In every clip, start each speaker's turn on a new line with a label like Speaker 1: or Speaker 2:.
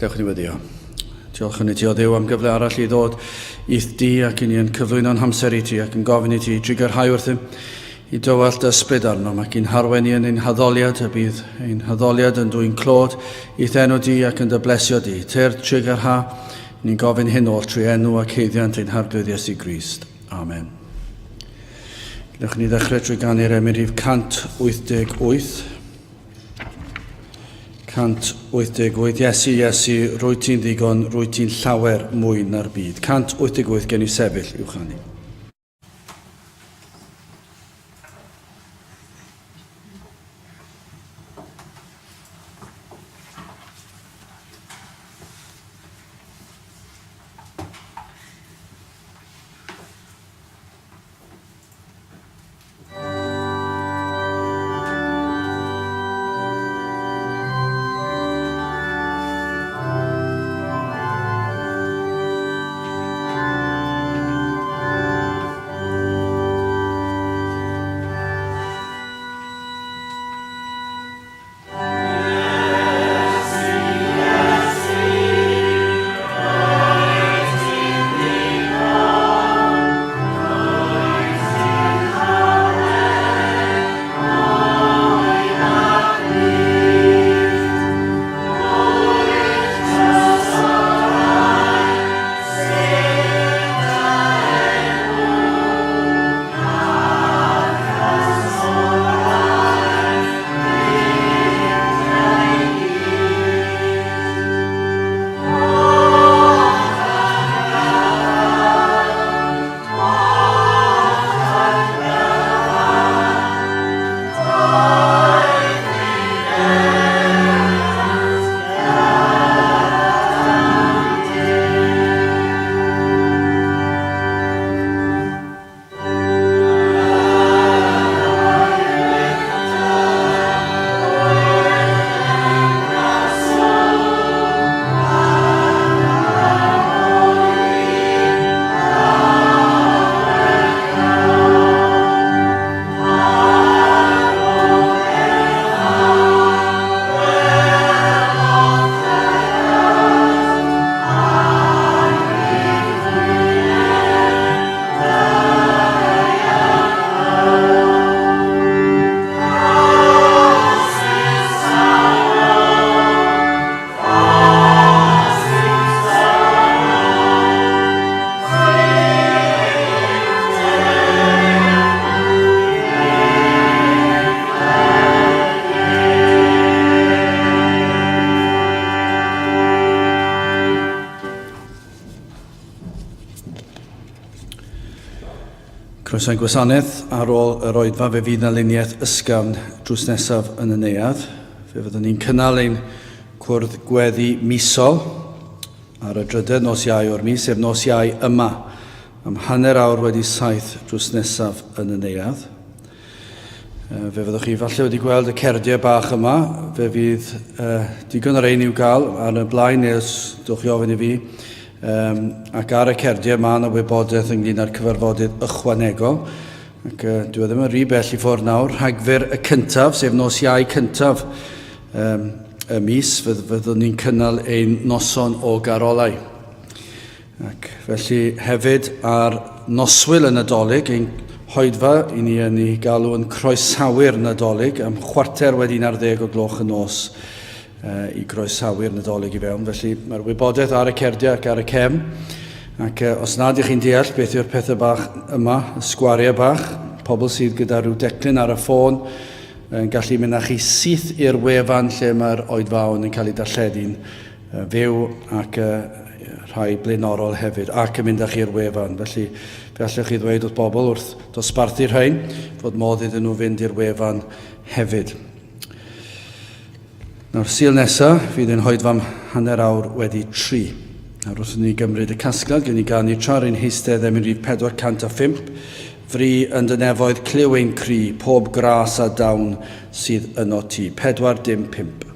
Speaker 1: Dewch ni weddio. Diolch yn i ti o Dduw am gyfle arall i ddod i'th di ac i ni yn cyflwyno'n hamser i ti ac yn gofyn i ti drigyrhau wrthym i dywallt ysbryd arnom ac i'n harwen i yn ein haddoliad a bydd ein haddoliad yn dwy'n clod i'th enw di ac yn dy blesio di. Ter trigyrha, ni'n gofyn hyn oll trwy enw ac heiddiant ein harglwydd Iesu Grist. Amen. Gwnewch ni ddechrau trwy ganu'r emirif 188. 188. Iesu, Iesu, rwy ti'n ddigon, rwy ti'n llawer mwy na'r byd. 188 gen i sefyll i'w chanu. Croeso'n gwasanaeth ar ôl yr oedfa fe fydd na luniaeth ysgafn drws nesaf yn y neuadd. Fe fyddwn ni'n cynnal ein cwrdd gweddi misol ar y drydydd nos Iau o'r mis, sef nos Iau yma, am 7:30 wedi 7 drws nesaf yn y neuadd. Fe fyddwch chi falle wedi gweld y cerdiau bach yma. Fe fydd digon o'r ein i'w gael ar y blaen, neu os dwch chi ofyn i fi. Ac ar y cerdiau mae yna wybodaeth ynglyn â'r cyfarfodydd ychwanegol. Ac dwi ddim yn rhy bell i ffwrdd nawr. Rhagfyr y cyntaf, sef nos Iau cyntaf y mis, fyddwn ni'n cynnal ein noson o garolau. Ac felly hefyd ar noswyl y Nadolig, ein hoedfa i ni yn ei galw yn croesawu'r Nadolig am 11:15 o gloch y nos. I groesawu'r Nadolig i fewn. Felly mae'r wybodaeth ar y cerdiau ac ar y cefn. Ac os nad ych chi'n deall beth yw'r pethau bach yma, y sgwariau bach, pobl sydd gyda rhyw declyn ar y ffôn yn gallu mynd â chi syth i'r wefan lle mae'r oedfawn yn cael ei darlledu'n fyw ac rhai blaenorol hefyd, ac yn mynd â chi'r wefan. Felly fe allwch chi ddweud wrth bobl wrth dosbarthu'r rhain fod modd iddyn nhw fynd i'r wefan hefyd. Nawr, Sul nesaf, fydd yn hoedfam 3:30. Nawr, wrth ni gymryd y casgliad, gen i ganu tra'r ein heistedd emirif 405, fri yn dy nefoedd cliw ein cri, pob gras a dawn sydd yno ti. 4:5.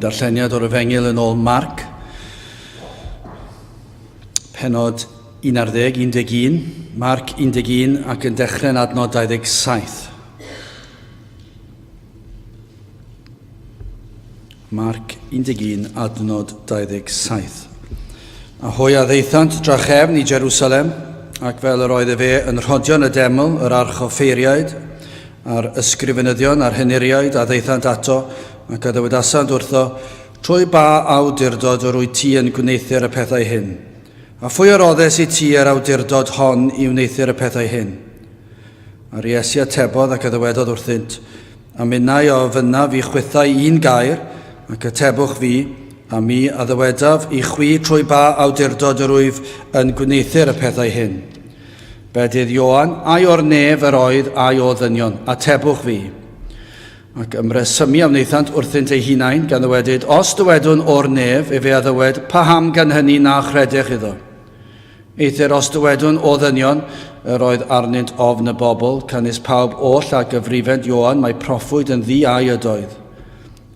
Speaker 1: darlleniad o'r Efengyl yn ôl Marc, penod 11, Marc 11 ac yn dechrau'n adnod 27. Marc 11, adnod 27. A hwy a ddeithant drachefn i Jerusalem, ac fel yr oedd fe yn rhodion y deml, yr archoffeiriaid, a'r ysgrifenyddion a'r henuriaid a ddeithant ato, ac a ddywedasant wrtho, trwy ba awdurdod o'r wyt ti yn gwneithio'r y pethau hyn. A phwy aroddes i ti yr awdurdod hon i wneithio'r y pethau hyn? A'r Iesu atebodd ac a ddywedodd wrthynt, a minnau o fyna fi chwythau un gair, ac atebwch fi, a mi a ddywedaf i chwi trwy ba awdurdod yr wyf yn gwneithio'r y pethau hyn. Bedydd Ioan, ai o'r nef yr oedd, ai o ddynion, atebwch fi. Ac ymresymu am wneithant wrthynt ei hunain, gan ddywedyd, os dywedwn o'r nef, efe a ddywed, pa ham gan hynny na chredech iddo. Eithyr os dywedwn o ddynion, yr oedd arnynt ofn y bobl, canis pawb oll a gyfrifent Ioan, mae proffwyd yn ddi-ai ydoedd.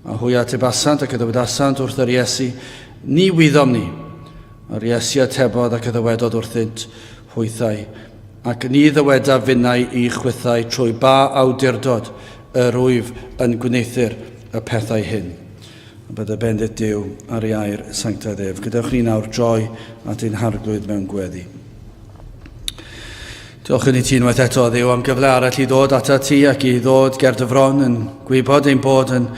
Speaker 1: A hwy atebasant ac ddywedasant wrth yr Iesu, ni wyddom ni. Yr Iesu atebodd ac ddywedodd wrthynt hwythau, ac ni ddywedaf finnau i chwythau trwy ba awdurdod yr wyf yn gwneithio'r y pethau hyn. A bydde bendit Duw ar ei air sanctaidd ef. Gydewch ni nawr droi at ein harglwydd mewn gweddi. Diolch yn i ti unwaith eto, Dduw, am gyfle arall i ddod ata ti ac i ddod ger dy fron yn gwybod ein bod yn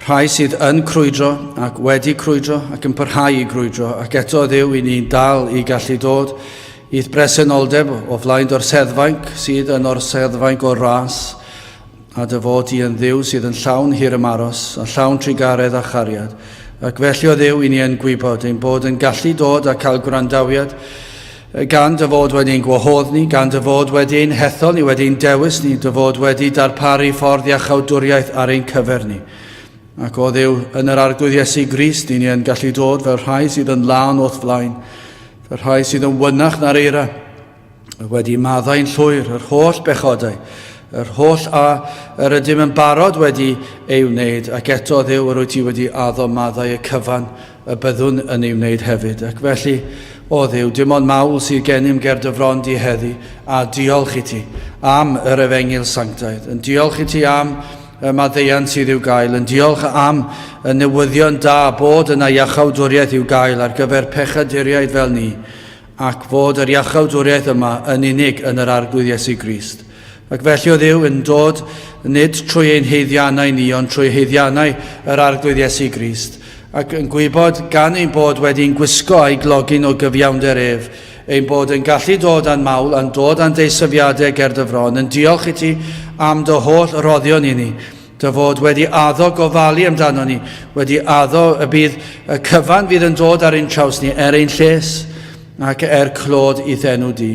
Speaker 1: rhai sydd yn crwydro ac wedi crwydro ac yn parhau i grwydro, ac eto Dduw i ni'n dal i gallu dod i'r bresenoldeb o flaen o'r seddfainc sydd yn o'r seddfainc o'r ras, a dy fod i yn Dduw sydd yn llawn hir ymaros a llawn trigaredd a chariad. Ac felly o Dduw i ni yn gwybod ein bod yn gallu dod a cael gwrandawiad gan dy fod wedi'n gwahodd ni, gan dy fod wedi'n hethol ni, wedi'n dewis ni, dy fod wedi darparu ffordd iachawdwriaeth ar ein cyfer ni. Ac o Dduw, yn yr arglwydd Iesu Grist, ni yn gallu dod fel rhai sydd yn lan o'th flaen, fel rhai sydd yn wynach na'r eira, wedi maddau'n llwyr, yr holl bechodau, yr holl a yr ydym yn barod wedi ei wneud, ac eto Dduw, yr wyt ti wedi addo maddau y cyfan y byddwn yn ei wneud hefyd. Ac felly, o Dduw, dim ond mawl sydd gennym ger dy fron di heddi, a diolch i ti am yr Efengyl Sanctaidd, yn diolch i ti am y maddeuant sydd i'w gael, yn diolch am y newyddion da bod yna iachawdwriaeth i'w gael ar gyfer pechaduriaid fel ni, ac fod yr iachawdwriaeth yma yn unig yn yr arglwydd Iesu Grist. Ac felly o Dduw yn dod nid trwy ein heiddiannau ni, ond trwy heiddiannau yr arglwydd Iesu Grist, ac yn gwybod gan ein bod wedi'n gwisgo a'i glogin o gyfiawnder ef, ein bod yn gallu dod a'n mawl, a'n dod a'n deisyfiadau ger dy fron, yn diolch i ti am dy holl roddion i ni, dy fod wedi addo gofalu amdano ni, wedi addo y bydd y cyfan fydd yn dod ar ein traws ni, ein lles, ac clod i ddenw di.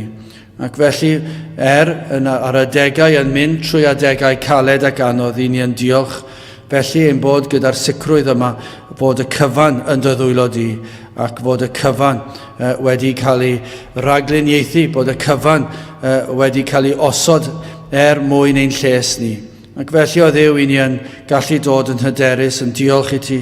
Speaker 1: Ac felly, ar y degau yn mynd trwy adegau caled ac anodd, i ni yn diolch, felly ein bod gyda'r sicrwydd yma, fod y cyfan yn dy ddwylo di, ac fod y cyfan wedi cael ei ragluniaethu, bod y cyfan wedi cael ei osod mwyn ein lles ni. Ac felly o Dduw i ni yn gallu dod yn hyderus, yn diolch i ti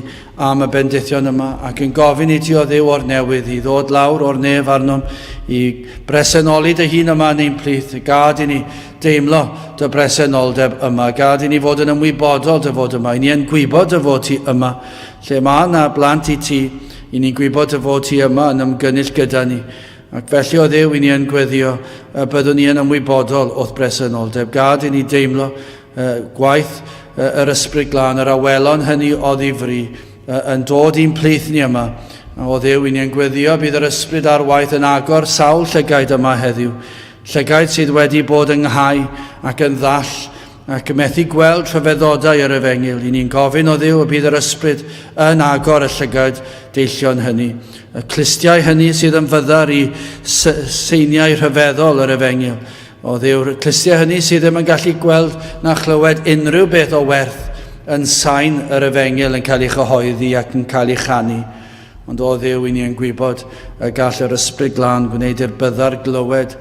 Speaker 1: am y bendithion yma, ac yn gofyn i ti o Dduw o'r newydd i ddod lawr o'r nef arnom, i bresenoli dy hun yma yn ein plith, gad i ni deimlo dy bresenoldeb yma, gad i ni fod yn ymwybodol dy fod yma, i ni yn gwybod dy fod ti yma, lle mae yna blant i ti, i ni'n gwybod dy fod ti yma yn ymgynnull gyda ni. Ac felly o Dduw i ni yn gweddio, byddwn ni yn ymwybodol o'th bresenoldeb, gad i ni deimlo gwaith yr ysbryd glân, yr awelon hynny o ddifri, yn dod i'n plith ni yma. O Dduw, i ni'n gweddio bydd yr ysbryd ar waith yn agor sawl llygaid yma heddiw. Llygaid sydd wedi bod yn nghae ac yn ddall, ac methu gweld rhyfeddodau yr Efengyl. I ni'n gofyn o Dduw y bydd yr ysbryd yn agor y llygaid deillion hynny. Y clistiau hynny sydd yn fyddar i seiniau rhyfeddol yr Efengyl. O Dduw, clistiau hynny sydd ddim yn gallu gweld na chlywed unrhyw beth o werth yn sain yr Efengyl yn cael ei chyhoeddi ac yn cael ei chanu. Ond o Dduw, i ni yn gwybod y gall yr ysbryd glân gwneud i'r byddar glywed,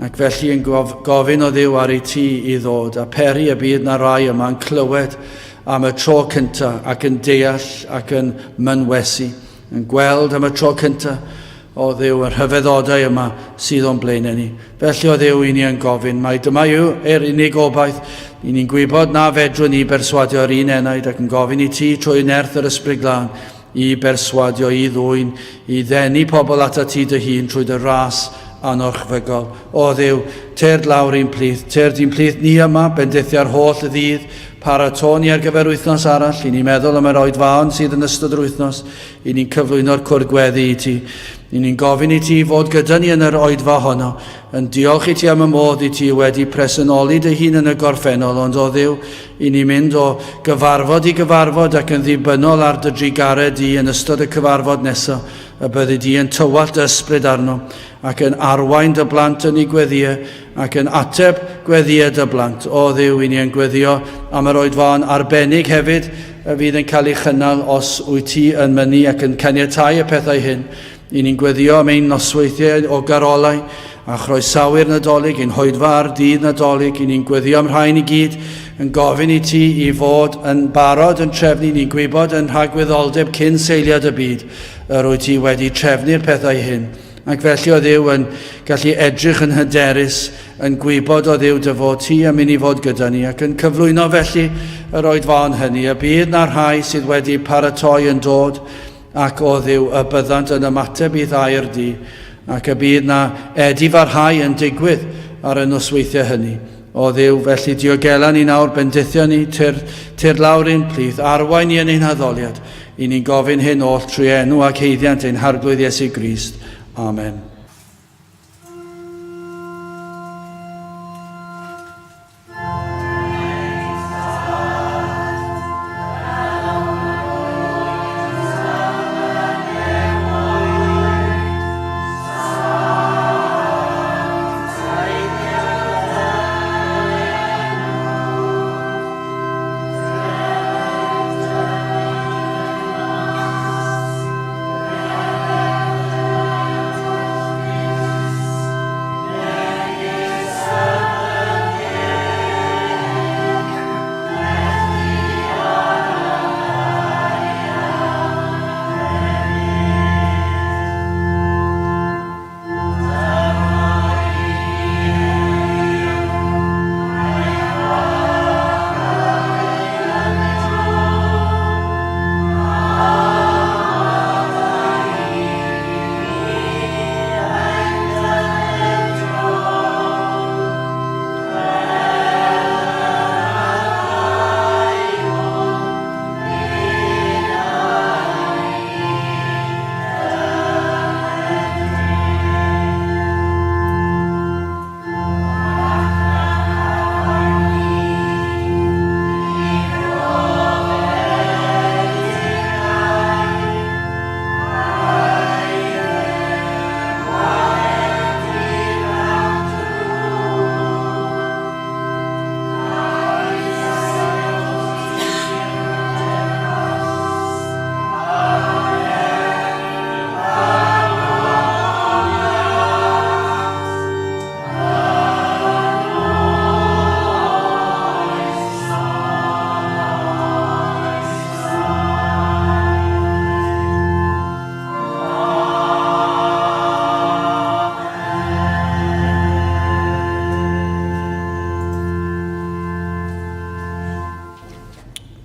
Speaker 1: ac felly yn gofyn o Dduw ar ei ti i ddod, a peri y bydd na rai yma'n clywed am y tro cynta ac yn deall ac yn mynwesu, yn gweld am y tro cynta o Dduw yr rhyfeddodau yma sydd o'n blaenau ni. Felly o Dduw i ni yn gofyn, mae dyma yw yr unig obaith, i ni'n gwybod na fedrwn ni berswadio'r un enaid ac yn gofyn i ti trwy nerth yr Ysbryd Glân i berswadio, i ddwyn, i ddenu pobl at ti dy hun trwy dy ras anorchfygol. O Dduw, ter lawr i'n plith, ter di'n plith ni yma, bendithio'r holl ddydd, paratoni ar gyfer wythnos arall, i ni'n meddwl am yr oedfaon sydd yn ystod yr wythnos, i ni'n cyflwyno'r cwrdd-gweddi i ti. I ni'n gofyn i ti fod gyda ni yn yr oedfa honno, yn diolch i ti am y modd i ti wedi presynoli dy hun yn y gorffennol, ond o Dduw, i ni'n mynd o gyfarfod i gyfarfod ac yn ddibynnol ar dy drigared i yn ystod y cyfarfod nesaf, y byddi di yn tywallt ysbryd arno, ac yn arwain dy blant yn ei gweddiau, ac yn ateb gweddiau dy blant. O Dduw, i ni yn gweddio am yr oedfa'n arbennig hefyd, y fydd yn cael ei chynnal os wyt ti yn mynnu ac yn caniatáu y pethau hyn. I ni'n gweddio am ein nosweithiau o garolau a chroesawu'r Nadolig, ein hoedfa ar dydd Nadolig. I ni'n gweddio am rhain i gyd yn gofyn i ti i fod yn barod yn trefnu. Ni'n gwybod yn rhagwyddoldeb cyn seiliad y byd yr wyt ti wedi trefnu'r pethau hyn. Ac felly o Dduw yn gallu edrych yn hyderus, yn gwybod o Dduw dy fod ti yn mynd i fod gyda ni ac yn cyflwyno felly yr oedfa'n hynny. Y bydd na'r rhai sydd wedi paratoi yn dod ac o Dduw y byddant yn ymateb i ddair di, ac y bydd na edifarhau yn digwydd ar y nosweithiau hynny. O Dduw, felly diogela ni nawr, bendithio ni, tir lawr i'n plith, arwain ni yn ein haddoliad. I ni'n gofyn hyn oll trwy enw ac heiddiant ein harglwydd Iesu Grist. Amen.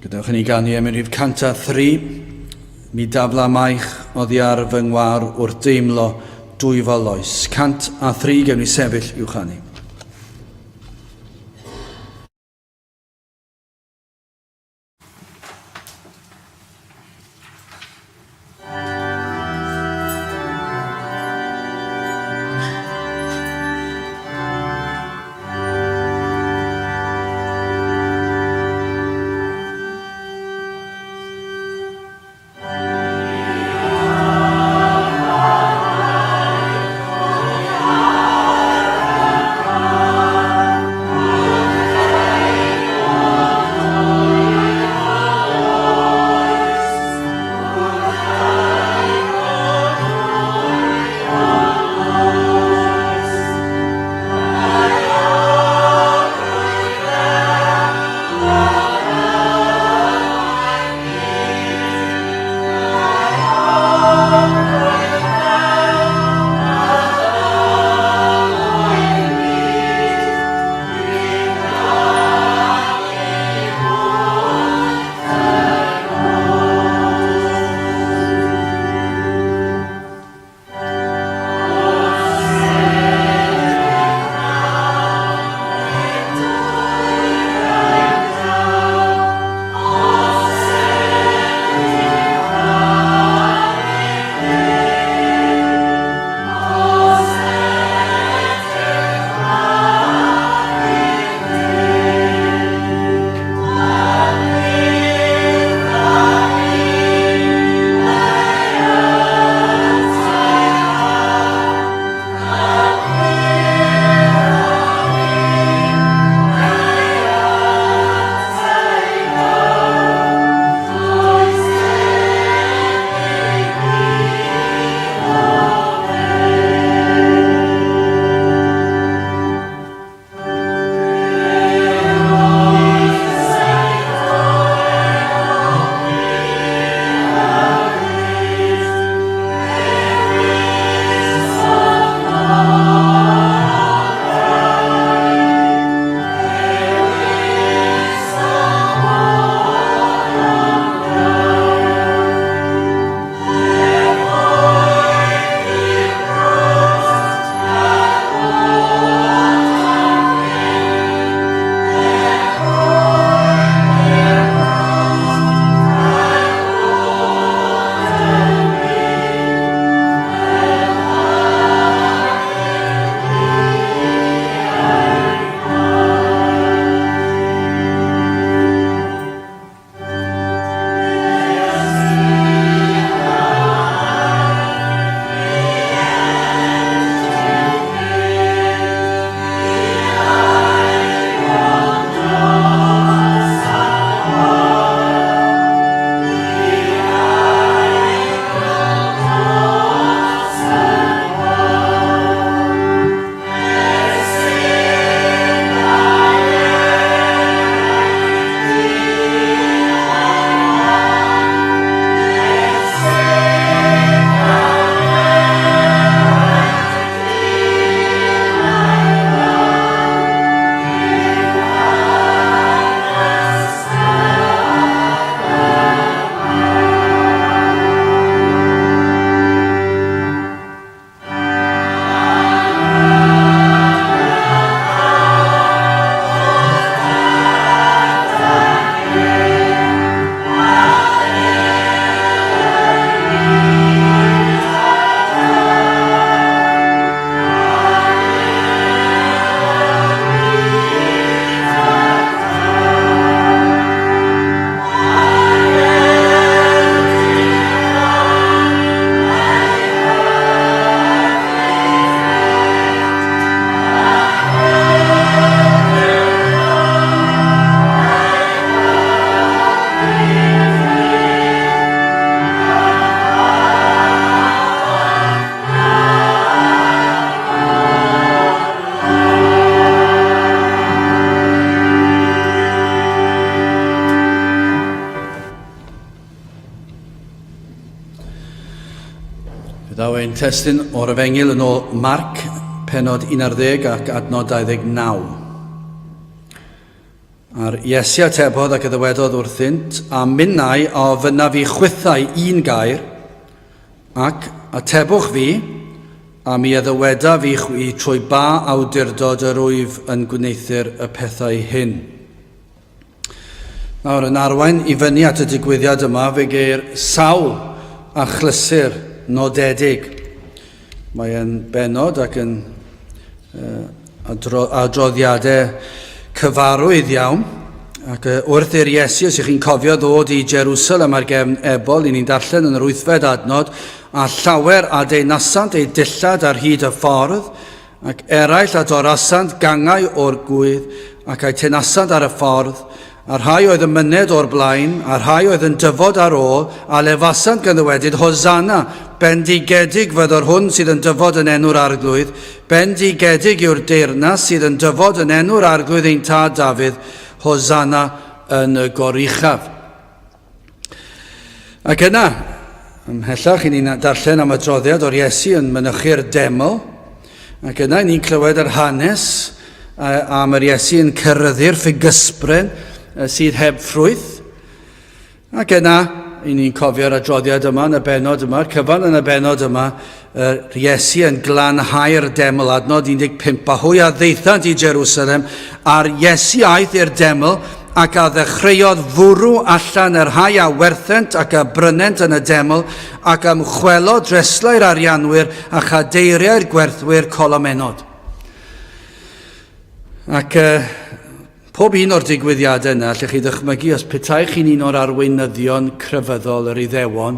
Speaker 1: Gadewch i ni ganu am rhif canta 3. Mi dafla maich oddi ar fy ngwar wrth deimlo dwyfol oes. Cant a 3 gewn ni sefyll i'w chanu. Byddai ein testyn o'r Efengil yn ôl Marc, penod 11 ac adnod 29. A'r Iesu atebodd ac yddywedodd wrthynt, a minnau o fyna fi chwythau un gair, ac atebwch fi, a mi ydyweda fi chwi trwy ba awdurdod yr wyf yn gwneithur y pethau hyn. Nawr, yn arwain I fyny at y digwyddiad yma, fe geir sawl a chlysur nodedig. Mae yn benod ac yn adroddiadau cyfarwydd iawn, ac wrth i'r Iesu, os chi'n cofio ddod I Jerusalem ar gefn Ebol, I ni'n darllen yn yr 8fed adnod, a llawer a deunasant ei dillad ar hyd y ffordd, ac eraill a dorasant gangau o'r gwydd, ac ei tenasant ar y ffordd, a rhai oedd yn myned o'r blaen, a rhai oedd yn dyfod ar ôl, a lefasant gan ddywedyd, Hosanna, bendigedig fyddwr hwn sydd yn dyfod yn enw'r arglwydd, bendigedig yw'r deyrnas sydd yn dyfod yn enw'r arglwydd ein tad Dafydd, Hosanna yn y goruchaf. Ac yna, ymhellach, I ni'n darllen am adroddiad o'r Iesu yn mynychu'r deml, ac yna ni'n clywed yr hanes am yr Iesu yn cyrryddu'r ffugysbryn sydd heb ffrwyth. Ac yna, I ni'n cofio'r adroddiad yma yn y benod yma, cyfan yn y benod yma, yr Iesu yn glanhau'r deml, adnod 15, a hwy a ddeithant I Jerusalem, a'r Iesu aeth i'r deml, ac a ddechreuodd fwrw allan yr rhai a werthent ac a brynent yn y deml, ac am chwelo dreslau'r arianwyr a chadeiriau'r gwerthwyr colomenod. Ac pob un o'r digwyddiadau yna, allwch chi ddychmygu os petai chi'n un o'r arweinyddion crefyddol yr Iddewon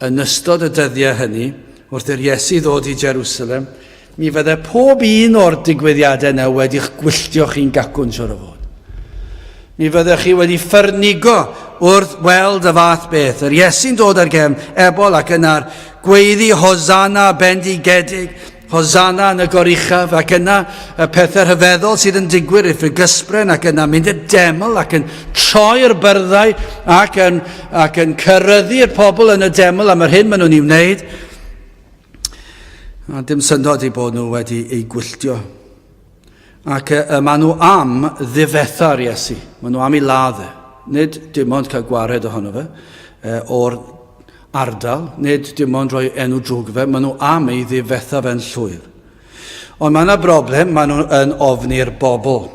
Speaker 1: yn ystod y dyddiau hynny, wrth i'r Iesu ddod I Jerusalem, mi fydde pob un o'r digwyddiadau yna wedi'ch gwylltio chi'n gacwn siwr o fod. Mi fyddech chi wedi ffyrnigo wrth weld y fath beth. Yr Iesu'n dod ar gefn Ebol ac yna'r gweiddi Hosanna bendigedig, Hosanna yn y goruchaf, ac yna y pethau rhyfeddol sydd yn digwydd i'r ffugysbryn, ac yna mynd y deml ac yn troi'r byrddau ac yn cyrryddu'r pobl yn y deml am yr hyn maen nhw'n ei wneud. A dim syndod I bod nhw wedi ei gwylltio. Ac maen nhw am ddifetha'r Iesu. Maen nhw am ei laddau. Nid dim ond cael gwared ohono fe o'r ardal, nid dim ond rhoi enw drwg fe, maen nhw am ei ddifetha fe'n llwyr. Ond mae yna broblem, maen nhw yn ofni'r bobl.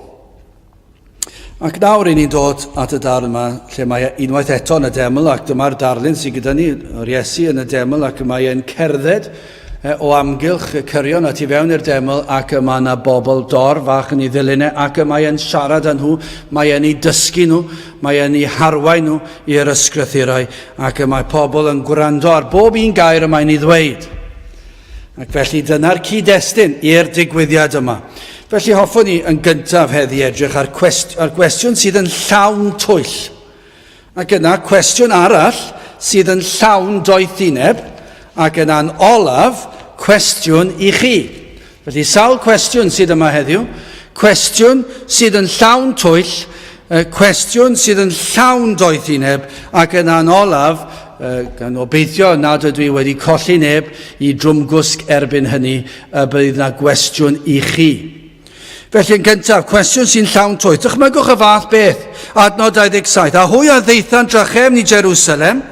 Speaker 1: Ac nawr I ni'n dod at y darn yma, lle mae unwaith eto yn y deml, ac dyma'r darlun sydd gyda ni, o'r Iesu yn y deml, ac mae e'n cerdded o amgylch y cyrion at I fewn i'r deml, ac mae yna bobl dor fach yn ei ddilynau, ac mae e'n siarad â nhw, mae e'n ei dysgu nhw, mae e'n ei harwain nhw i'r ysgrythurau, ac mae pobl yn gwrando ar bob un gair yma'n ei ddweud. Ac felly dyna'r cyd-destun i'r digwyddiad yma. Felly hoffwn ni yn gyntaf heddi edrych ar gwestiwn sydd yn llawn twyll. Ac yna cwestiwn arall sydd yn llawn doethineb, ac yna'n olaf cwestiwn I chi. Felly sawl cwestiwn sydd yma heddiw, cwestiwn sydd yn llawn twyll, cwestiwn sydd yn llawn doethineb, ac yna'n olaf, gan obeithio nad ydw I wedi colli neb I drwmgwsg erbyn hynny, bydd yna gwestiwn I chi. Felly yn gyntaf, cwestiwn sy'n llawn twyll. Dychmygwch y fath beth, adnod 27. A hwy a ddeithant drachefn I Jerusalem,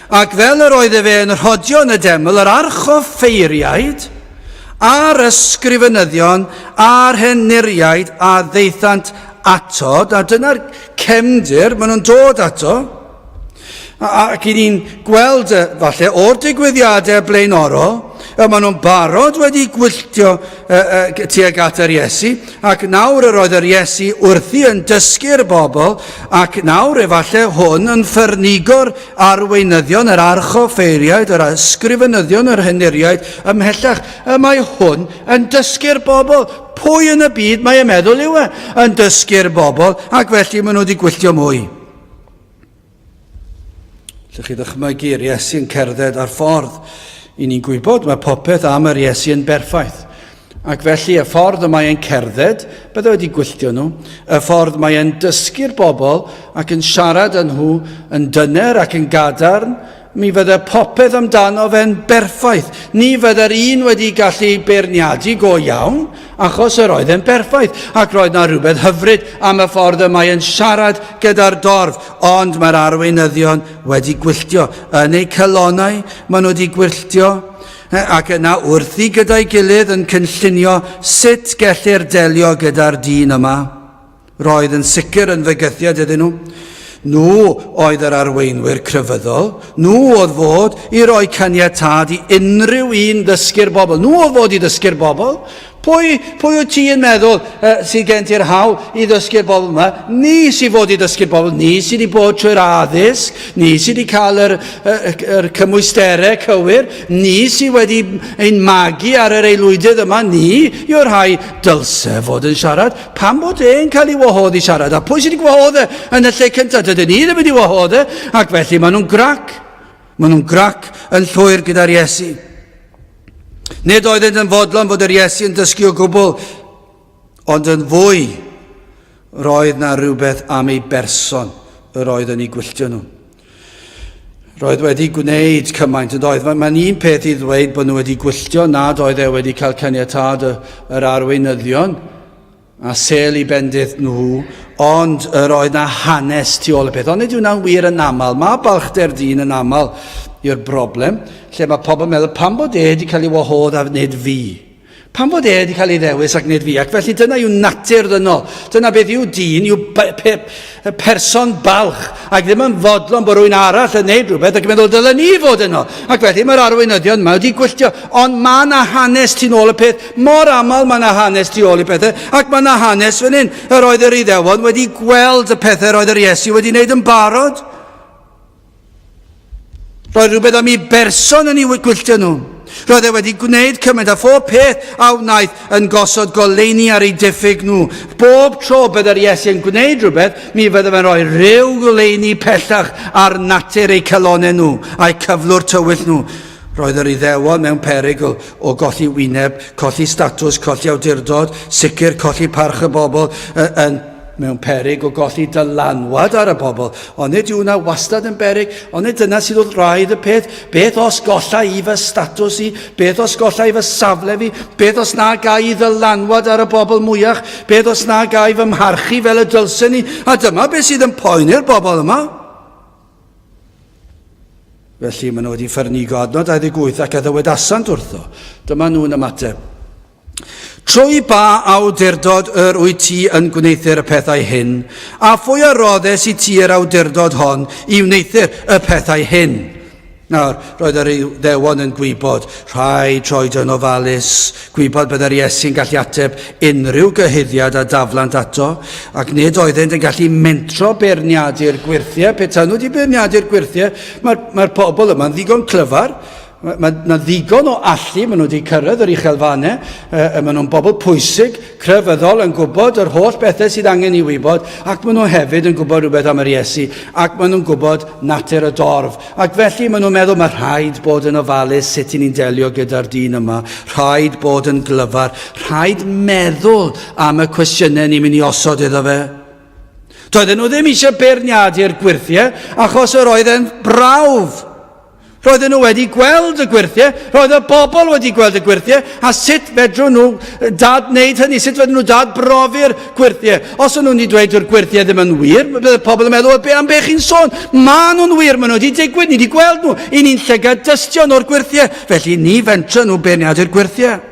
Speaker 1: ac fel yr oedd fe yn rhodio yn y deml, yr archoffeiriaid a'r ysgrifenyddion a'r henuriaid a ddeithant ato, a dyna'r cefndir maen nhw'n dod ato, ac I ni'n gweld falle o'r digwyddiadau blaenorol, maen nhw'n barod wedi gwylltio tuag at yr Iesu, ac nawr yr oedd yr Iesu wrthi yn dysgu'r bobl, ac nawr efallai hwn yn ffyrnigo'r arweinyddion, yr archoffeiriaid, yr ysgrifenyddion, yr henuriaid, ymhellach, mae hwn yn dysgu'r bobl. Pwy yn y byd mae e'n meddwl yw yn dysgu'r bobl, ac felly maen nhw wedi gwylltio mwy. Llwch chi ddychmygu'r Iesu yn cerdded ar ffordd, I ni'n gwybod mae popeth am yr Iesu yn berffaith. Ac felly y ffordd y mae e'n cerdded, bydde wedi gwylltio nhw, y ffordd mae e'n dysgu'r bobl ac yn siarad â nhw yn dyner ac yn gadarn, mi fydde popeth amdano fe'n berffaith. Ni fydde'r un wedi gallu beirniadu go iawn, achos yr oedd e'n berffaith. Ac roedd na rhywbeth hyfryd am y ffordd y mae yn siarad gyda'r dorf, ond mae'r arweinyddion wedi gwylltio. Yn eu celonnau, maen nhw wedi gwylltio, ac yna wrthi gyda'i gilydd yn cynllunio sut gellir delio gyda'r dyn yma. Roedd yn sicr yn fygythiad iddyn nhw. Nhw oedd yr arweinwyr crefyddol. Nhw oedd fod i roi caniatad i unrhyw un ddysgu'r bobl. Nhw oedd fod i ddysgu'r bobl. Pwy wyt ti yn meddwl sydd gen ti'r hawl i ddysgu'r bobl yma? Ni sydd fod i ddysgu'r bobl. Ni sydd wedi bod trwy'r addysg. Ni sydd wedi cael yr cymwysterau cywir. Ni sydd wedi ein magu ar yr aelwydydd yma. Ni yw'r rhai dylse fod yn siarad. Pam bod e'n cael ei wahodd i siarad? A pwy sydd wedi gwahodd yn y lle cyntaf? Dydyn ni ddim wedi wahodd ac felly maen nhw'n grac. Maen nhw'n grac yn llwyr gyda'r Iesu. Nid oedd yn fodlon fod yr Iesu yn dysgu o gwbl, ond yn fwy roedd na rhywbeth am ei berson yr oedd yn ei gwylltio nhw. Roedd wedi gwneud cymaint yn doedd. Mae'n un peth i ddweud bod nhw wedi gwylltio nad oedd e wedi cael caniatad yr arweinyddion a sel i bendith nhw, ond yr oedd na hanes tu ôl y peth. Ond nid yw'n wir yn aml. Mae balchder dyn yn aml i'r broblem, lle mae pobl yn meddwl, pam bod wedi cael ei wahodd a nid fi? Pam bod wedi cael ei ddewis ac nid fi? Ac felly dyna yw natur ddynol. Dyna beth yw dyn, yw person balch, ac ddim yn fodlon bod rhywun arall yn neud rhywbeth, ac yn meddwl dylen ni fod yno. Ac felly mae'r arweinyddion yma wedi gwylltio, ond mae yna hanes tu ôl y peth, mor aml mae yna hanes tu ôl y pethau, ac mae yna hanes fan hyn, yr oedd yr Iddewon wedi gweld y pethau roedd yr Iesu wedi wneud yn barod. Roedd rhywbeth am ei berson yn ei gwylltio nhw. Roedd e wedi gwneud cymaint a phob peth a wnaeth yn gosod goleini ar ei diffyg nhw. Bob tro byddai'r Iesu yn gwneud rhywbeth, mi fydde fe'n rhoi rhyw goleini pellach ar natur eu celonnau nhw a'i cyflwr tywyll nhw. Roedd yr Iddewon mewn perygl o golli wyneb, colli statws, colli awdurdod, sicr colli parch y bobl, mewn peryg o golli dylanwad ar y bobl. Ond nid yw hwnna wastad yn beryg, ond nid dyna sydd wrth raidd y peth. Beth os golla i fy statws i? Beth os golla i fy safle fi? Beth os na gai i ddylanwad ar y bobl mwyach? Beth os na gai fy mharchu fel y dylsen ni? A dyma beth sydd yn poeni'r bobl yma. Felly maen nhw wedi ffyrnigo adnod 28 ac addywedasant wrtho. Dyma nhw'n ymateb. Trwy ba awdurdod yr wyt ti yn gwneithio'r pethau hyn, a phwy aroddus i ti'r awdurdod hon i wneithio'r pethau hyn. Nawr, roedd yr Iddewon yn gwybod, rhai troedon ofalus, gwybod byddai'r Iesu'n gallu ateb unrhyw gyhuddiad a daflant ato, ac nid oeddent yn gallu mentro beirniadu'r gwirthiau. Petan nhw wedi beirniadu'r gwirthiau, mae'r pobl yma'n ddigon clyfar. Mae ddigon o allu, maen nhw wedi cyrraedd yr uchelfannau, maen nhw'n bobl pwysig, crefyddol yn gwybod yr holl bethau sydd angen i wybod, ac maen nhw hefyd yn gwybod rhywbeth am yr Iesu, ac maen nhw'n gwybod natur y dorf. Ac felly maen nhw'n meddwl mae rhaid bod yn ofalus sut i ni'n delio gyda'r dyn yma, rhaid bod yn glyfar, rhaid meddwl am y cwestiynau ni'n mynd i osod iddo fe. Doedden nhw ddim eisiau beirniadu'r gwirthiau, achos yr oedd e'n brawf. Roedden nhw wedi gweld y gwirthiau, roedd y bobl wedi gweld y gwirthiau, a sut fedrwn nhw dad wneud hynny, sut fedrwn nhw dad brofi'r gwirthiau. Os o'n nhw'n dweud o'r gwirthiau ddim yn wir, bydd y pobl yn meddwl, am be chi'n sôn? Ma nhw'n wir, maen nhw wedi digwydd, ni wedi gweld nhw, i ni'n llygad dystion o'r gwirthiau, felly ni fentra nhw beirniadu'r gwirthiau.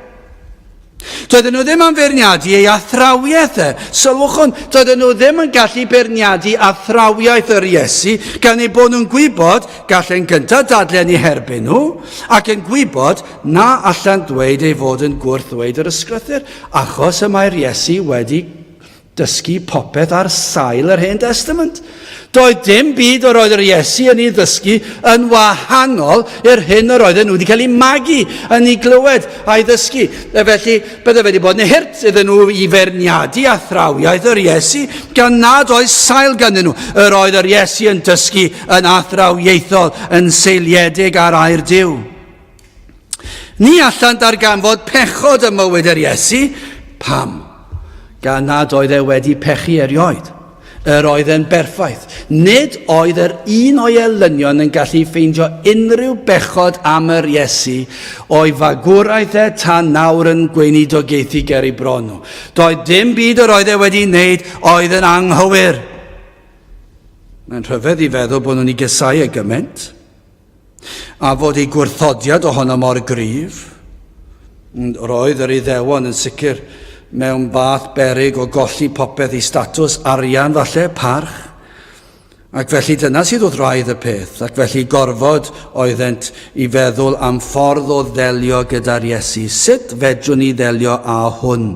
Speaker 1: Doedden nhw ddim yn beirniadu ei athrawiaeth e. Sylwch hwn, doedden nhw ddim yn gallu beirniadu athrawiaeth yr Iesu, gan ei bod nhw'n gwybod gallen gyntaf dadlen i herbyn nhw, ac yn gwybod na allan dweud ei fod yn gwrthweud yr ysgrythyr, achos y mae'r Iesu wedi dysgu popeth ar sail yr Hen Testament. Doedd dim byd o'r oedd yr Iesu yn ei ddysgu yn wahanol i'r hyn yr oedden nhw wedi cael ei magu yn ei glywed a'i ddysgu. Felly, bydde wedi bod yn hirt iddyn nhw i ferniadu athrawiaeth yr Iesu, gan nad oes sail ganddyn nhw. Yr oedd yr Iesu yn dysgu yn athrawieithol, yn seiliedig ar air Duw. Ni allan darganfod pechod y mywyd yr Iesu, pam? Gan nad oedd e wedi pechu erioed. yr oedd yn berffaith. Nid oedd yr un o'i elynion yn gallu ffeindio unrhyw bechod am yr Iesu o'i fagwraeth e tan nawr yn gweinidogaethu ger ei bron nhw. Doedd dim byd yr oedd e wedi wneud oedd yn anghywir. Mae'n rhyfedd i feddwl bod nhw'n ei gysau e gymaint, a fod ei gwrthodiad ohono mor gryf. Roedd yr Iddewon yn sicr mewn bath beryg o golli popeth i statws, arian falle, parch. Ac felly dyna sydd wrth raidd y peth, ac felly gorfod oeddent i feddwl am ffordd o ddelio gyda'r Iesu. Sut fedrwn ni ddelio â hwn?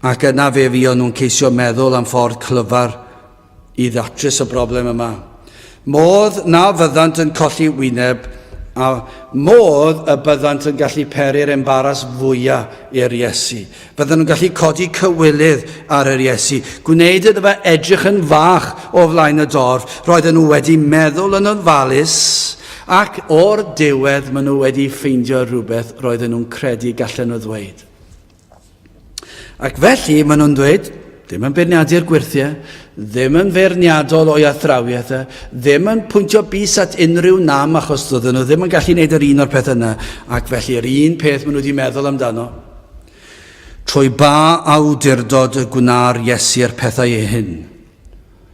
Speaker 1: Ac yna fe fuon nhw'n ceisio meddwl am ffordd clyfar i ddatrys y broblem yma. Modd na fyddant yn colli wyneb, a modd y byddant yn gallu peri'r embaras fwyaf i'r Iesu. Byddan nhw'n gallu codi cywilydd ar yr Iesu. Gwneud iddo fe edrych yn fach o flaen y dorf. Roedden nhw wedi meddwl yn ofalus, ac o'r diwedd maen nhw wedi ffeindio rhywbeth roedden nhw'n credu gallen nhw ddweud. Ac felly maen nhw'n dweud, ddim yn beirniadu'r gwirthiau, ddim yn feirniadol o'i athrawiaeth, ddim yn pwyntio bys at unrhyw nam achos doedden nhw ddim yn gallu gwneud yr un o'r peth yna, ac felly yr un peth maen nhw wedi meddwl amdano. Trwy ba awdurdod y gwna'r Iesu'r pethau ei hyn.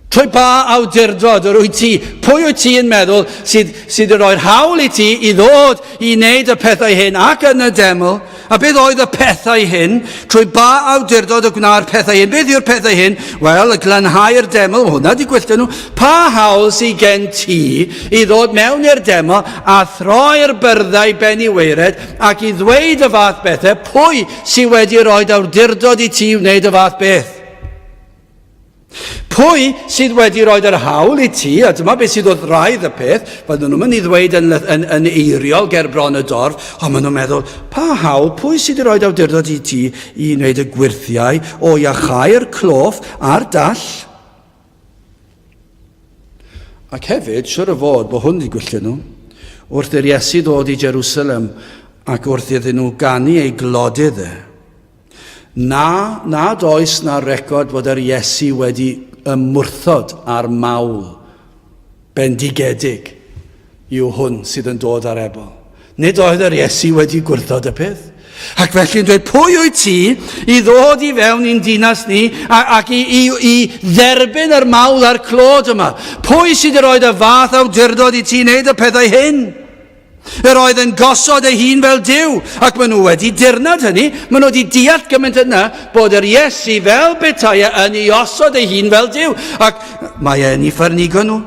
Speaker 1: Trwy ba awdurdod yr wyt ti, pwy wyt ti yn meddwl sydd yn rhoi'r hawl i ti i ddod i wneud y pethau hyn ac yn y deml, a beth oedd y pethau hyn? Trwy ba awdurdod y gwna'r pethau hyn? Beth yw'r pethau hyn? Wel, y glanhau'r deml, hwnna di gwylltio nhw. Pa hawl sydd gen ti i ddod mewn i'r deml a throi'r byrddau ben i weired ac i ddweud y fath bethau? Pwy sydd wedi rhoi awdurdod i ti wneud y fath beth? Pwy sydd wedi rhoi yr hawl i ti, a dyma beth sydd wrth raidd y peth, bydden nhw'n mynd i ddweud yn eiriol ger bron y dorf, ond maen nhw'n meddwl, pa hawl, pwy sydd wedi rhoi awdurdod i ti i wneud y gwirthiau o iachau'r cloff a'r dall? Ac hefyd, siwr o fod bod hwn wedi gwylltio nhw, wrth i'r Iesu ddod i Jerusalem ac wrth iddyn nhw ganu ei glodydd e. Nad oes na record bod yr Iesu wedi ymwrthod ar mawl bendigedig yw hwn sydd yn dod ar ebol. Nid oedd yr Iesu wedi gwrthod y peth. Ac felly yn dweud, pwy wyt ti i ddod i fewn i'n dinas ni ac i dderbyn yr mawl a'r clod yma? Pwy sydd yn rhoi y fath awdurdod i ti wneud y pethau hyn? Yr oedd yn gosod ei hun fel Duw, ac maen nhw wedi dirnad hynny, maen nhw wedi deall gymaint yna bod yr Iesu fel betaia yn ei osod ei hun fel Duw, ac mae e'n ei ffyrnigo nhw.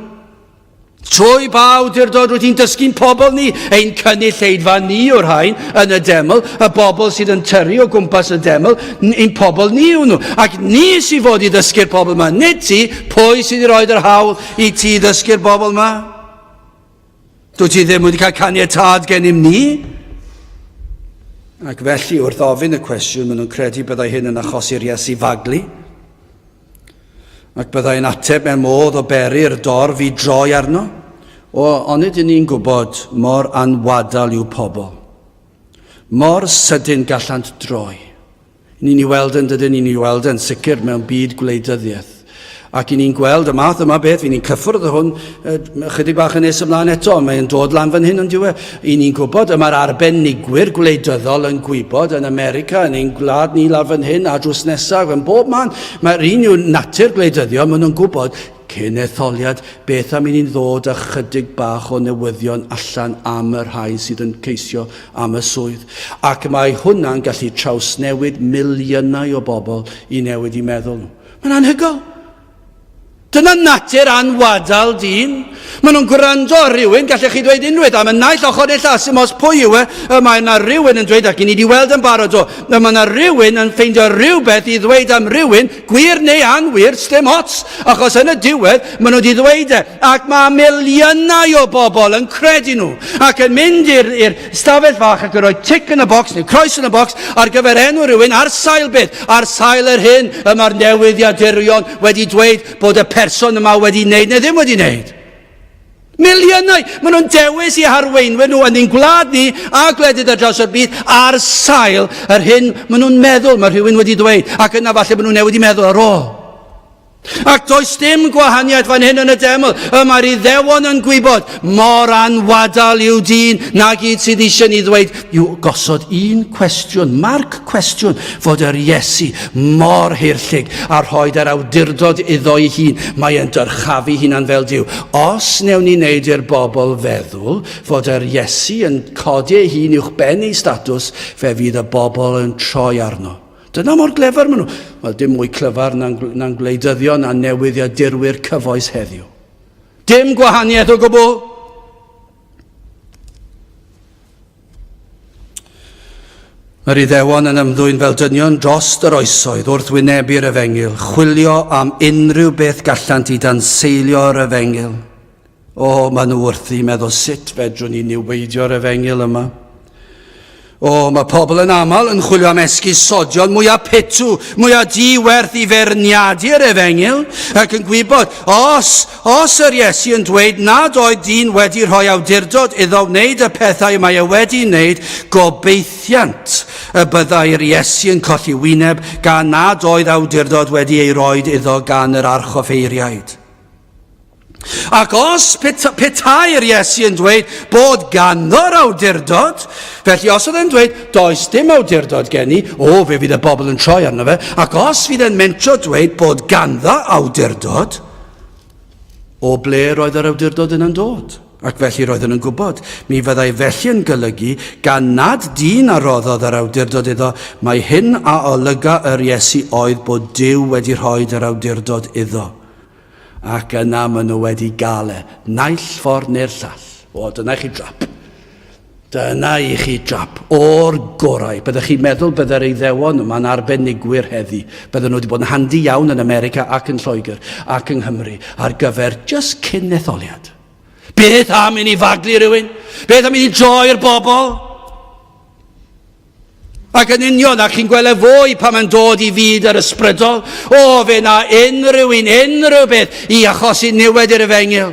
Speaker 1: Trwy ba awdurdod rwyt ti'n dysgu'n pobl ni, ein cynulleidfa ni o'r rhain yn y deml, y bobl sydd yn tyrru o gwmpas y deml, ein pobl ni yw nhw, ac ni sydd fod i ddysgu'r bobl yma, nid ti, pwy sydd i roi'r hawl i ti ddysgu'r bobl yma? Dwyt ti ddim wedi cael caniatad gennym ni? Ac felly, wrth ofyn y cwestiwn, maen nhw'n credu byddai hyn yn achosi'r Iesu faglu, ac byddai'n ateb mewn modd o beri'r dorf i droi arno. Ond ydyn ni'n gwybod mor anwadal yw pobl. Mor sydyn gallant droi. Ni'n ei weld yn dydyn, ni'n ei weld yn sicr mewn byd gwleidyddiaeth. Ac i ni'n gweld y math yma beth, fi'n ni'n cyffwrdd o hwn chydig bach yn nes ymlaen eto, mae'n dod lan fan hyn yn diwedd. I ni'n gwybod yma'r arbenigwyr gwleidyddol yn gwybod yn America, yn ein gwlad ni lawr fan hyn, a drws nesaf, yn bob man. Mae'r un yw natur gwleidyddio, maen nhw'n gwybod cyn etholiad beth am i ni'n ddod â chydig bach o newyddion allan am yr rhai sydd yn ceisio am y swydd. Ac mae hwnna'n gallu trawsnewid miliynau o bobl i newid i meddwl nhw. Mae'n anhygoel. Dyna natur anwadal dyn. Maen nhw'n gwrando ar rywun, gallech chi dweud unwaith am y naill ochr neu llall, os pwy yw mae yna rywun yn dweud, ac i ni wedi weld yn barod o, mae yna rywun yn ffeindio rhywbeth i ddweud am rywun, gwir neu anwir, sdim ots, achos yn y diwedd, maen nhw wedi ddweud e, ac mae miliynau o bobl yn credu nhw, ac yn mynd i'r stafell fach ac yn rhoi tic yn y bocs, neu croes yn y bocs, ar gyfer enw rywun, ar sail beth, ar sail yr hyn, mae'r newyddiadurion wedi dweud bod y person yma wedi wneud, neu ddim wedi wneud. Miliynau, maen nhw'n dewis i harweinwyr nhw yn ein gwlad ni a gwledydd ar draws y byd ar sail yr hyn maen nhw'n meddwl mae rhywun wedi dweud, ac yna falle maen nhw'n newid i meddwl ar ôl. Ac does dim gwahaniaeth fan hyn yn y deml, y mae'r Iddewon yn gwybod mor anwadal yw dyn na gyd sydd eisiau ni ddweud yw gosod un cwestiwn, marc cwestiwn fod yr Iesu mor hirllig a rhoid yr awdurdod iddo ei hun, mae yn dyrchafu hunan fel Duw. Os newn ni wneud i'r bobl feddwl fod yr Iesu yn codi ei hun uwch ben ei statws, fe fydd y bobl yn troi arno. Dyna mor glefer maen nhw. Wel, dim mwy clyfar na'n gwleidyddion a newyddiadurwyr cyfoes heddiw. Dim gwahaniaeth o gwbl. Mae'r Iddewon yn ymddwyn fel dynion dros yr oesoedd wrth wynebu'r Efengyl, chwilio am unrhyw beth gallant I danseilio'r Efengyl. Maen nhw wrthi meddwl sut fedrwn ni niweidio'r Efengyl yma. Mae pobl yn aml yn chwilio am esgusodion mwyaf pitw, mwyaf diwerth I ferniadu'r Efengyl, ac yn gwybod, os yr Iesu yn dweud nad oedd dyn wedi rhoi awdurdod iddo wneud y pethau mae wedi wneud, gobeithiant y byddai'r Iesu yn colli wyneb gan nad oedd awdurdod wedi ei roed iddo gan yr archoffeiriaid. Ac os petai'r Iesu yn dweud bod ganddo'r awdurdod, felly os oedd e'n dweud does dim awdurdod gen I, fe fydd y bobl yn troi arno fe, ac os fydd e'n mentro dweud bod ganddo awdurdod, o ble roedd yr awdurdod yn dod? Ac felly roedden nhw'n gwybod, mi fyddai felly yn golygu gan nad dyn a roddodd yr awdurdod iddo, mae hyn a olyga yr Iesu oedd bod Duw wedi rhoi yr awdurdod iddo. Ac yna maen nhw wedi gael naill ffordd neu'r llall. Dyna I chi drap. Dyna I chi drap. O'r gorau. Byddwch chi'n meddwl byddai'r Iddewon yma'n arbenigwyr heddi. Bydden nhw wedi bod yn handi iawn yn America ac yn Lloegr ac yng Nghymru ar gyfer just cyn etholiad. Beth am I ni faglu rhywun? Beth am I ni droi'r bobl? Ac yn union, ac chi'n gweld fwy pan mae'n dod I fyd yr ysbrydol, fe na unrhyw beth I achosi niwed i'r Efengyl.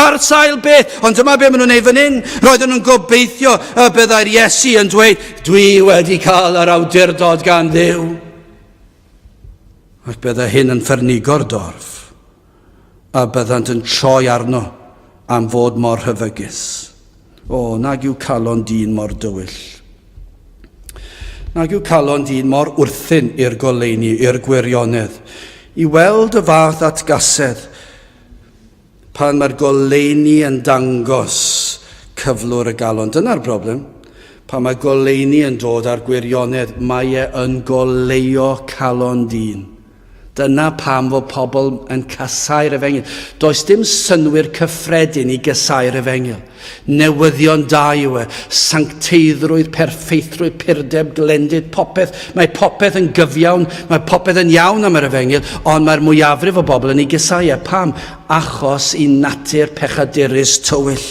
Speaker 1: Ar sail beth, ond dyma be maen nhw'n ei fan hyn. Roedden nhw'n gobeithio y byddai'r Iesu yn dweud, dwi wedi cael yr awdurdod gan Dduw. Ac byddai hyn yn ffyrnigo'r dorf, a byddant yn troi arno am fod mor hyfygus. Nag yw calon dyn mor dywyll. Nag yw calon dyn mor wrthyn i'r goleuni, i'r gwirionedd, I weld y fath atgasedd pan mae'r goleuni yn dangos cyflwr y galon. Dyna'r broblem. Pan mae goleuni yn dod ar gwirionedd, mae yn goleio calon dyn. Dyna pam fod pobl yn casau'r Efengyl. Does dim synwyr cyffredin I gasau'r Efengyl. Newyddion da yw sancteiddrwydd, perffeithrwydd, purdeb, glendid, popeth. Mae popeth yn gyfiawn, mae popeth yn iawn am yr Efengyl, ond mae'r mwyafrif o bobl yn ei gasau. Pam? Achos I natur pechadurus tywyll.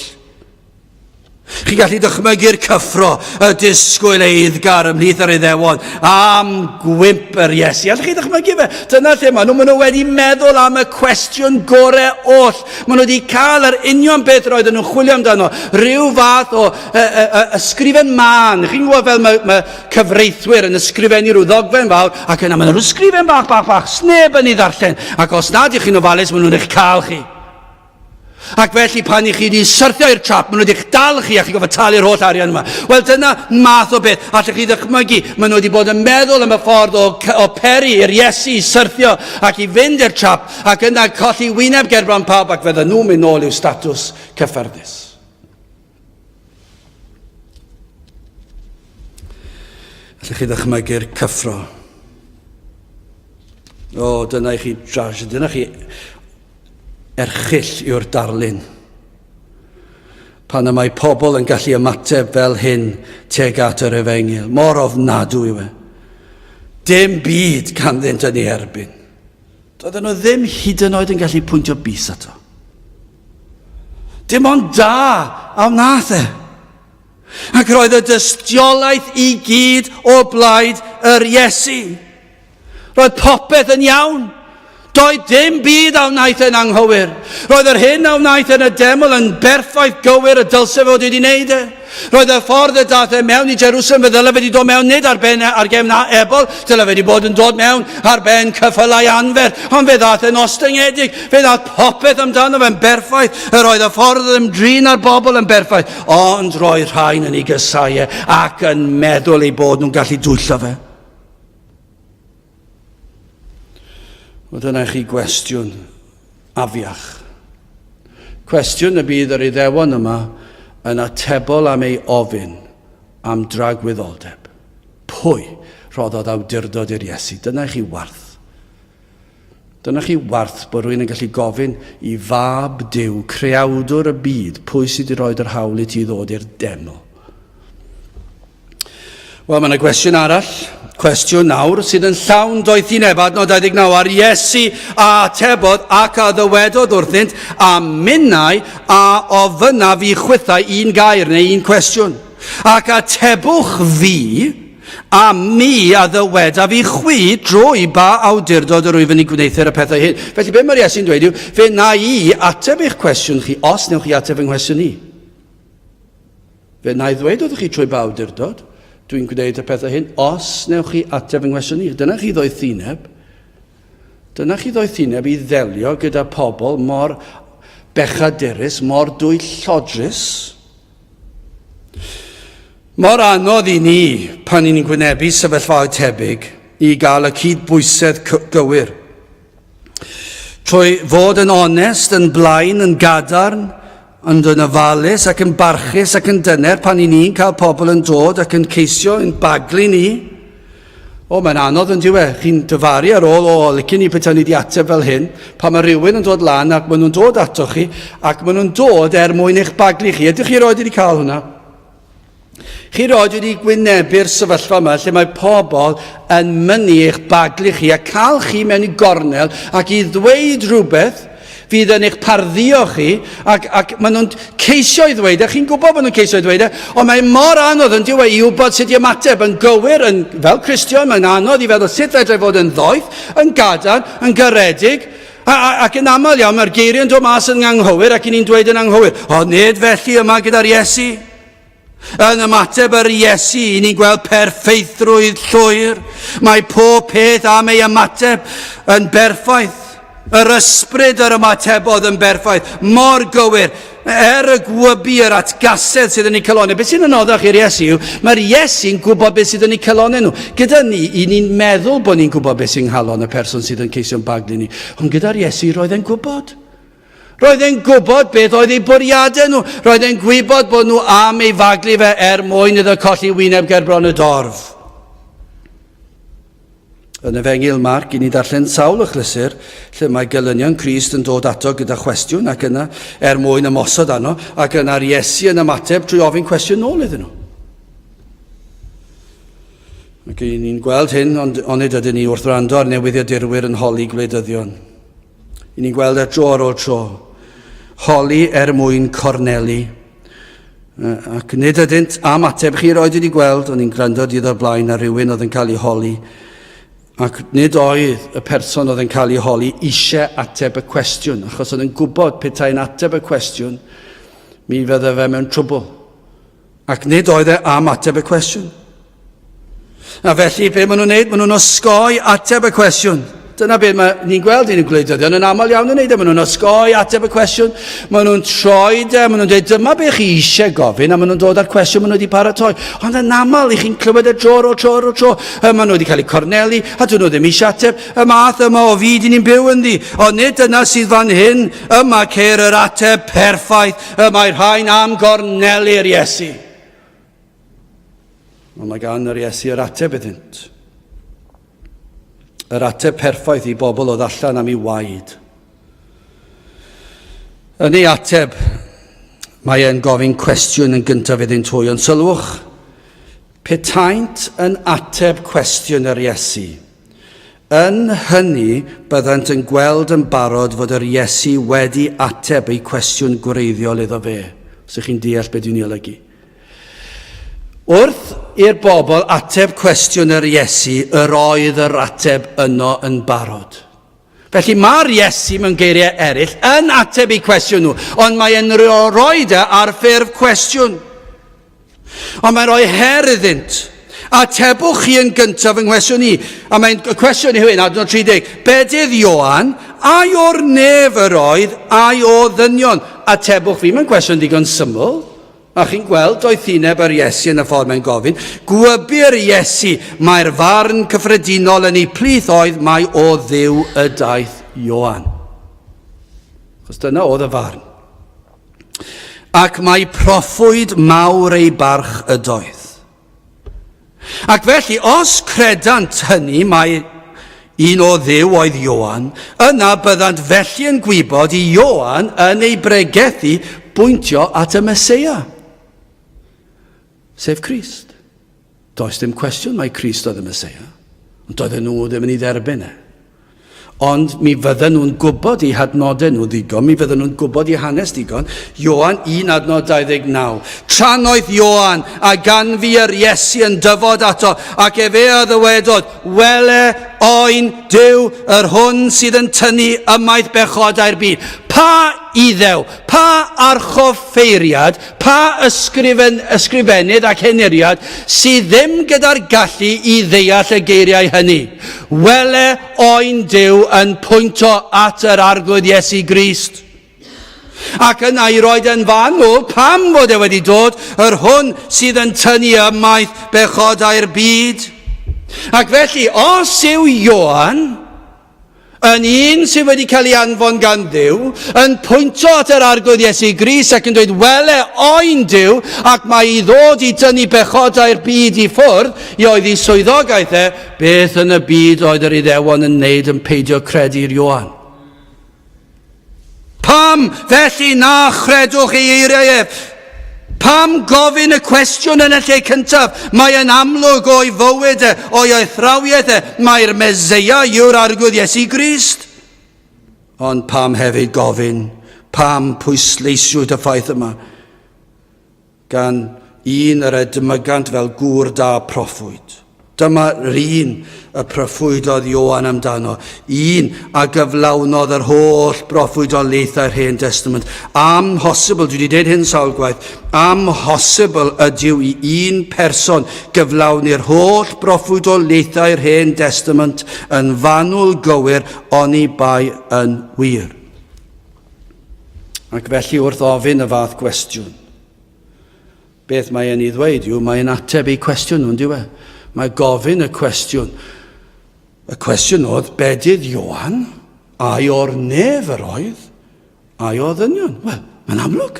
Speaker 1: Chi gallu dychmygu'r cyffro, y disgwyl eiddgar ymhlith yr Iddewon am gwymp yr Iesu. Allwch chi dychmygu fe? Dyna lle maen nhw wedi meddwl am y cwestiwn gorau oll. Maen nhw wedi cael yr union beth roedden nhw'n chwilio amdano. Rhyw fath o ysgrifen man. Chi'n gwybod fel mae cyfreithwyr yn ysgrifennu rhyw ddogfen fawr, ac yna maen nhw'n ysgrifen bach, sneb yn ei ddarllen. Ac os nad ych chi'n ofalus, maen nhw'n eich cael chi. Ac felly pan I chi wedi syrthio i'r trap, maen nhw wedi'ch dal chi a chi gofod talu'r holl arian yma. Wel, dyna math o beth. Allwch chi ddychmygu, maen nhw wedi bod yn meddwl am y ffordd o peri i'r Iesu I syrthio ac I fynd i'r trap ac yna colli wyneb gerbron pawb ac fydden nhw'n mynd nôl i'w statws cyffyrddus. Allwch chi ddychmygu'r cyffro. Dyna I chi drasied, dyna chi erchyll yw'r darlun. Pan y mae pobl yn gallu ymateb fel hyn tuag at yr Efengyl. Mor ofnadw yw Dim byd ganddynt yn ei erbyn. Doedden nhw ddim hyd yn oed yn gallu pwyntio bys ato. Dim ond da a wnaeth Ac roedd y dystiolaeth I gyd o blaid yr Iesu. Roedd popeth yn iawn. Doedd dim byd a wnaeth yn anghywir. Roedd yr hyn a wnaeth yn y deml yn berffaith gywir y dylse fod wedi wneud e. Roedd y ffordd y dath e mewn i Jerusalem, fe ddyle wedi dod mewn nid ar ben ar gefn ebol, dyle wedi bod yn dod mewn ar ben ceffylau anfer, ond fe ddath e'n ostyngedig, fe ddath popeth amdano fe'n berffaith, roedd y ffordd yn drin ar bobl yn berffaith, ond roedd rhain yn ei gysau ac yn meddwl ei bod nhw'n gallu dwyllo fe. O dyna chi gwestiwn afiach. Cwestiwn y bydd yr Iddewon yma yn atebol am ei ofyn am dragwyddoldeb. Pwy roddodd awdurdod i'r Iesu? Dyna chi warth. Dyna chi warth bod rhywun yn gallu gofyn i fab Duw, creawdwr y byd, pwy sydd wedi roi'r hawl i ti ddod i'r deml. Wel, mae yna gwestiwn arall. Cwestiwn nawr sydd yn llawn doethineb adnod 29 ar Iesu a atebodd ac a ddywedodd wrthynt a minnau a ofyna fi chwythau un gair neu un cwestiwn. Ac atebwch fi a mi a ddyweda fi chwi drwy ba awdurdod yr wyf yn ei gwneithio'r y pethau hyn. Felly be mae'r Iesu'n dweud yw, fe na i ateb eich cwestiwn chi os newch chi ateb yng nghwestiwn ni. Fe na i ddweud wrth chi trwy ba awdurdod, dwi'n gwneud y pethau hyn, os newch chi ateb yng nghwestiwn ni. Dyna chi ddoethineb. Dyna chi ddoethineb i ddelio gyda pobl mor bechadurus, mor dwyllodrus. Mor anodd i ni, pan ni'n gwynebu sefyllfaoedd tebyg, i gael y cydbwysedd gywir. Trwy fod yn onest, yn blaen, yn gadarn, ond yn ofalus ac yn barchus ac yn dyner pan i ni'n cael pobl yn dod ac yn ceisio yn baglu ni. Mae'n anodd yn diwe. Chi'n dyfaru ar ôl, licen ni petai ni wedi ateb fel hyn, pan mae rhywun yn dod lan ac maen nhw'n dod ato chi ac maen nhw'n dod mwyn eich baglu chi. Ydych chi roed wedi cael hwnna? Chi roed wedi gwynebu'r sefyllfa yma lle mae pobl yn mynnu eich baglu chi a cael chi mewn i gornel ac i ddweud rhywbeth fydd yn eich parddio chi, ac maen nhw'n ceisio i ddweud, chi'n gwybod maen nhw'n ceisio i ddweud, ond mae mor anodd yn diwedd i wybod sut i ymateb yn gywir, fel Cristion, mae'n anodd i feddwl sut fedrai fod yn ddoeth, yn gadarn, yn garedig, ac yn aml iawn, mae'r geiriau'n dod mas yn anghywir ac ni'n dweud yn anghywir, nid felly yma gyda'r Iesu. Yn ymateb yr Iesu, ni'n gweld perffeithrwydd llwyr, mae pob peth am ei ymateb yn berffaith. Yr ysbryd yr ymatebodd yn berffaith, mor gywir, y gwybu yr atgasedd sydd yn ei calonau. Beth sy'n anoddach i'r Iesu yw, mae'r Iesu'n gwybod beth sydd yn ei calonau nhw. Gyda ni, i ni'n meddwl bod ni'n gwybod beth sy'n halon y person sydd yn ceisio'n baglu ni. Ond gyda'r Iesu, roedd e'n gwybod. Roedd e'n gwybod beth oedd ei bwriadau nhw. Roedd e'n gwybod bod nhw am ei faglu fe mwyn iddo colli wyneb ger bron y dorf. Yn Efengil Marc, i ni darllen sawl achlysur, lle mae gelynion Crist yn dod ato gyda cwestiwn ac yna mwyn ymosod arno, ac yna'r Iesu yn ymateb drwy ofyn cwestiwn nôl iddyn nhw. Ac i ni'n gweld hyn, ond nid ydyn ni wrth rando ar newyddiadurwyr yn holi gwleidyddion. I ni'n gweld tro ar ôl tro. Holi mwyn corneli. Ac nid ydynt am ateb chi roed wedi gweld, ond ni'n gwrando iddo blaen ar rhywun oedd yn cael ei holi. Ac nid oedd y person oedd yn cael ei holi eisiau ateb y cwestiwn, achos oedd yn gwybod petai'n ateb y cwestiwn, mi fydde fe mewn trwbl. Ac nid oedd e am ateb y cwestiwn. A felly, be maen nhw'n neud? Maen nhw'n osgoi ateb y cwestiwn. Dyna beth ni'n gweld un gwleidyddion yn aml iawn yn neud. Maen nhw'n osgoi ateb y cwestiwn. Maen nhw'n troi maen nhw'n dweud, dyma beth chi eisiau gofyn, a maen nhw'n dod â'r cwestiwn maen nhw wedi paratoi. Ond yn aml, i chi'n clywed y tro o tro. Maen nhw wedi cael eu corneli, a dyn nhw ddim eisiau ateb. Y math yma o fyd i ni'n byw yn ddi. Ond nid yna sydd fan hyn, yma ceir yr ateb perffaith, mae'r rhain am gorneli'r Iesu. Ond mae gan yr Iesu yr ateb iddynt. Yr ateb perffaith i bobl oedd allan am ei waed. Yn ei ateb, mae e'n gofyn cwestiwn yn gyntaf iddynt hwy, ond sylwch, petaint yn ateb cwestiwn yr Iesu. Yn hynny, byddant yn gweld yn barod fod yr Iesu wedi ateb ei cwestiwn gwreiddiol iddo fe. Os ych chi'n deall beth dwi'n ei olygu. Wrth i'r bobl ateb cwestiwn yr Iesu, yr oedd yr ateb yno yn barod. Felly mae'r Iesu mewn geiriau eraill yn ateb i cwestiwn nhw, ond mae'n rhoi ar ffurf cwestiwn. Ond mae'n rhoi her iddynt. Atebwch chi yn gyntaf yng nghwestiwn i. A mae'n cwestiwn i hyn, adnod 30. Bedydd Ioan, ai o'r nef yr oedd, ai o ddynion? Atebwch fi, mae'n cwestiwn digon syml. A chi'n gweld, doedd thineb yr Iesu yn y ffordd mae'n gofyn. Gwybyr Iesu, mae'r farn cyffredinol yn ei plith oedd, mae o Dduw y daeth Ioan. Chos dyna oedd y farn. Ac mae proffwyd mawr ei barch y doedd. Ac felly, os credant hynny mae un o Dduw oedd Ioan, yna byddant felly yn gwybod i Ioan yn ei bregethu bwyntio at y Meseia, sef Crist. Does dim cwestiwn mai Crist oedd y Meseia, ond doedden nhw ddim yn ei dderbyn e. Ond mi fydden nhw'n gwybod i hadnodau nhw ddigon, mi fydden nhw'n gwybod i hanes ddigon. Ioan 1 adnod 29. Tran oedd Ioan a gan fi yr Iesu yn dyfod ato, ac efe a ddywedod, wele oen Duw yr hwn sydd yn tynnu ymaith bechodau'r byd. Pa iddew, pa archoffeiriad, pa ysgrifennydd ac henuriad sydd ddim gyda'r gallu i ddeall y geiriau hynny. Wele oen Duw yn pwyntio at yr arglwydd Iesu Grist. Ac yna i roed yn fanwl pam fod e wedi dod yr hwn sydd yn tynnu ymaith bechodau'r byd. Ac felly, os yw Ioan yn un sydd wedi cael ei anfon gan Dduw, yn pwyntio at yr arglwydd Iesu Grist ac yn dweud, wele oen Duw, ac mae i ddod i dynnu bechodau'r byd i ffwrdd, i oedd ei swyddogaeth e, beth yn y byd oedd yr Iddewon yn neud yn peidio credu'r Ioan. Pam felly na chredwch ei eiriau e? Pam gofyn y cwestiwn yn y lle cyntaf? Mae yn amlwg o'i fywyd e, o'i athrawiaeth e, mae'r Meseia yw'r arglwydd Iesu Grist. Ond pam hefyd gofyn, pam pwysleisiwyd y ffaith yma? Gan un yr edmygant fel gŵr da proffwyd. Dyma'r un y proffwydodd Ioan amdano. Un a gyflawnodd yr holl broffwydolaethau'r Hen Testament. Amhosibl, dwi wedi dweud hyn sawl gwaith, amhosibl ydyw i un person gyflawni'r holl broffwydolaethau'r Hen Testament yn fanwl gywir, oni bai yn wir. Ac felly wrth ofyn y fath gwestiwn, beth mae e'n ei ddweud yw, mae'n ateb ei cwestiwn nhw'n diwe. Mae gofyn y cwestiwn. Y cwestiwn oedd, bedydd Ioan, ai o'r nef yr oedd, ai o ddynion? Wel, mae'n amlwg.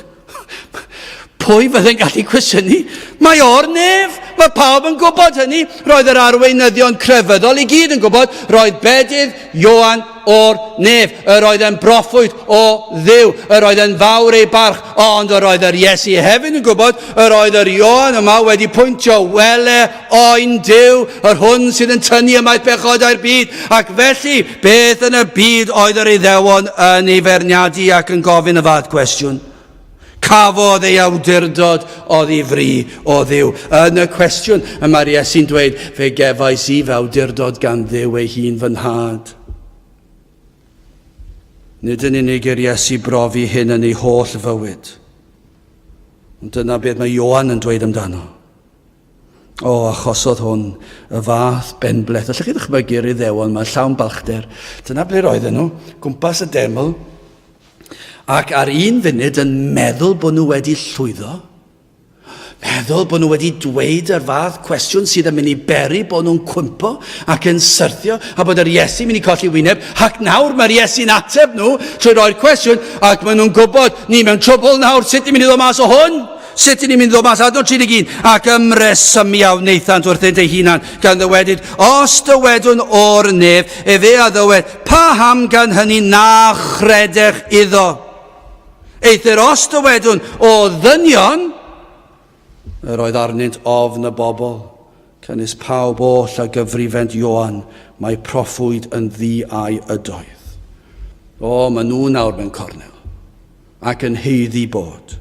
Speaker 1: Pwy fydde'n gallu cwestiynu? Mae o'r nef. Mae pawb yn gwybod hynny. Roedd yr arweinyddion crefyddol i gyd yn gwybod. Roedd bedydd Ioan o'r nef. Yr oedd yn broffwyd o Dduw. Yr oedd yn fawr ei barch. Ond yr oedd yr Iesu hefyd yn gwybod. Yr oedd yr Ioan yma wedi pwyntio wele oen Duw. Yr hwn sydd yn tynnu ymaith bechodau'r byd. Ac felly, beth yn y byd oedd yr Iddewon yn ei ferniadu ac yn gofyn y fath cwestiwn? Cafodd ei awdurdod o ddifri o Dduw. Yn y cwestiwn, y mae'r Iesu'n dweud, fe gefais i fy awdurdod gan Dduw ei hun fy nhad. Nid yn unig i'r Iesu brofi hyn yn ei holl fywyd. Ond dyna beth mae Ioan yn dweud amdano. O, achosodd hwn y fath benbleth. Allwch chi ddychmygu'r Iddewon yma, llawn balchder. Dyna ble roedden nhw, gwmpas y deml, ac ar un funud yn meddwl bod nhw wedi llwyddo, meddwl bod nhw wedi dweud yr fath cwestiwn sydd yn mynd i beri bod nhw'n cwympo ac yn syrthio, a bod yr Iesu'n mynd i colli wyneb, ac nawr mae'r Iesu'n ateb nhw trwy roi'r cwestiwn, ac maen nhw'n gwybod, ni mewn trwbl nawr, sut ni'n mynd i ddod mas o hwn? Sut ni'n mynd i ddod mas? Adnod 31, ac ymresymiaw wneithant wrthynt ei hunan, gan ddywedyd, os dywedwn o'r nef, efe a ddywed, pa ham gan hynny na chredech iddo? Eithir os dywedwn o ddynion, yr oedd arnynt ofn y bobl, cynnes pawb oll a gyfrifent Ioan, mae proffwyd yn ddi-ai ydoedd. O, maen nhw nawr mewn cornel, ac yn heiddi bod.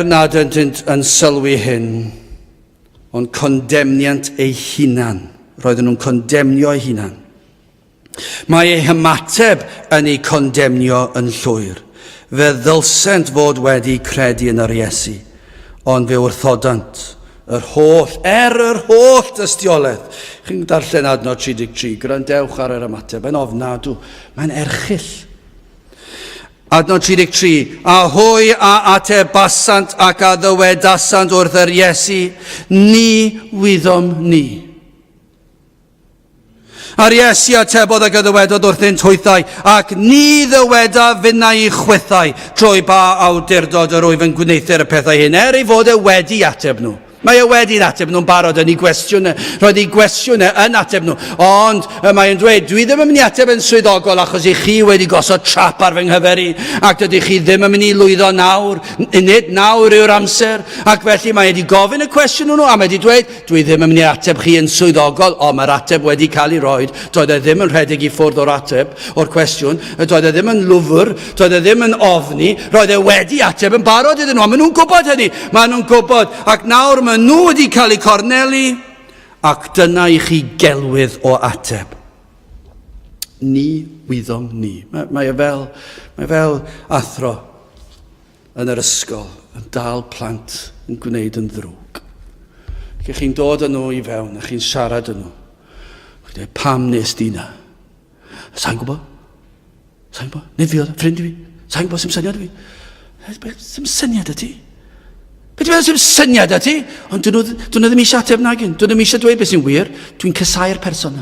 Speaker 1: Nad ydynt yn sylwi hyn, ond condemniant ei hunan. Roedden nhw'n condemnio ei hunan. Mae ei hymateb yn ei condemnio yn llwyr. Fe ddylsent fod wedi credu yn yr Iesu, ond fe wrthodant yr holl dystiolaeth. Chi'n darllen adnod 33, grandewch ar yr ymateb, yn ofnadw, mae'n erchyll. Adnod 33, a hwy a ateb basant ac a ddywedasant wrth yr Iesu, ni wyddom ni. Ar Iesu atebodd ac ddywedod wrthynt hwythau, ac ni ddyweda fyna i chwythau trwy ba awdurdod yr wyf yn gwneithio'r pethau hyn, ei fod wedi ateb nhw. Mae wedi'n ateb nhw'n barod yn ei gwestiwn, roedd ei gwestiwn yn ateb nhw. Ond mae'n dweud, dwi ddim yn mynd i ateb yn swyddogol achos i chi wedi gosod trap ar fy nghyfer i, ac dydy chi ddim yn mynd i lwyddo nawr, nid nawr yw'r amser, ac felly mae wedi gofyn y cwestiwn nhw, a mae wedi dweud, dwi ddim yn mynd i ateb chi yn swyddogol, ond mae'r ateb wedi cael ei roed, doedd e ddim yn rhedeg i ffwrdd o'r ateb, o'r cwestiwn, doedd e ddim yn lwfr, doedd e ddim yn ofni, roedd e wedi ateb yn barod iddyn nhw, a maen nhw'n gwybod hynny, maen nhw'n gwybod, ac nawr nhw wedi cael eu cornelu, ac dyna i chi gelwydd o ateb. Ni wyddom ni. Mae fel athro yn yr ysgol, yn dal plant yn gwneud yn ddrwg. Ac chi'n dod â nhw i fewn, a chi'n siarad â nhw. Chi'n dweud, pam nes di na? Sa'n gwybod? Nid fi oedd, ffrind i fi. Sa'n gwybod sy'n syniad i fi? Sy'n syniad y ti? Beth yw'n sy'n syniad â ti? Ond dyn nhw ddim eisiau ateb nag un. Dyn nhw ddim eisiau dweud beth sy'n wir. Dwi'n cysau'r person.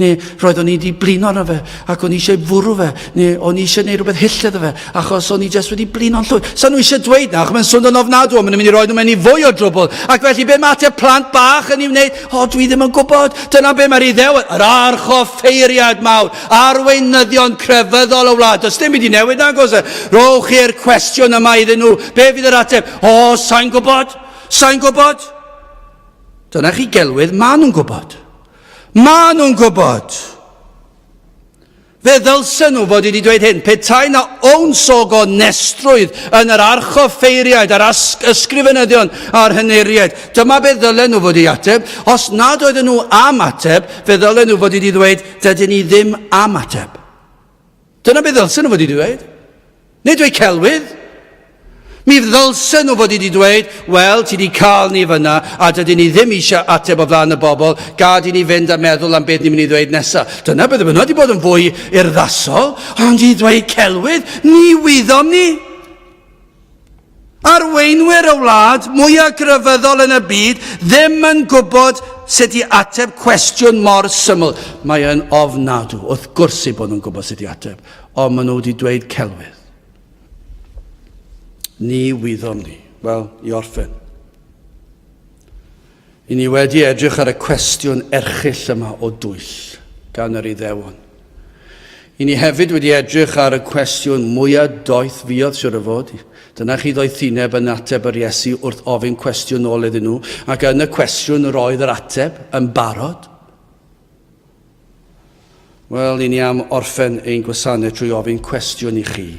Speaker 1: Neu roedd o'n i wedi blino arno fe, ac o'n i eisiau fwrw fe, neu o'n i eisiau gwneud rhywbeth hyll iddo fe, achos o'n i jyst wedi blino'n llwyr. Sa'n nhw eisiau dweud na, ac mae'n swnio'n ofnadw, mae'n mynd i roi nhw mewn i fwy o drwbl. Ac felly be mae ateb plant bach yn ei wneud? Dwi ddim yn gwybod. Dyna be mae'r Iddewon, yr archoffeiriad mawr, arweinyddion crefyddol o wlad. Does dim wedi newid na, gos e. Rowch i'r cwestiwn yma iddyn nhw. Be fydd yr ateb? Sa'n gwybod. Dyna chi gelwydd, maen nhw'n gwybod. Maen nhw'n gwybod. Fe ddylsen nhw fod wedi dweud hyn, petai na ownsog o nestrwydd yn yr archoffeiriad, yr ysgrifenyddion a'r hyneriad. Dyma be ddylen nhw fod i ateb. Os nad oedden nhw am ateb, fe ddylen nhw fod wedi dweud, dydyn ni ddim am ateb. Dyna be ddylsen nhw fod wedi dweud. Nid dweud celwydd. Mi ddylsen nhw fod wedi dweud, wel, ti wedi cael ni fyna, a dydyn ni ddim eisiau ateb o flaen y bobl, gad i ni fynd a meddwl am beth ni'n mynd i ddweud nesaf. Dyna beth yma wedi bod yn fwy urddasol, ond i ddweud celwydd, ni wyddom ni. Arweinwyr y wlad, mwyaf grefyddol yn y byd, ddim yn gwybod sut i ateb cwestiwn mor syml. Mae yn ofnadw, wrth gwrs i bod nhw'n gwybod sut i ateb, ond maen nhw wedi dweud celwydd. Ni wyddom ni. Wel, i orffen. I ni wedi edrych ar y cwestiwn erchyll yma o dwyll gan yr Iddewon. I ni hefyd wedi edrych ar y cwestiwn mwyaf doeth fuodd siwr o fod. Dyna chi ddoethineb yn ateb yr Iesu wrth ofyn cwestiwn ôl iddyn nhw, ac yn y cwestiwn roedd yr ateb yn barod. Wel, i ni am orffen ein gwasanaeth trwy ofyn cwestiwn i chi.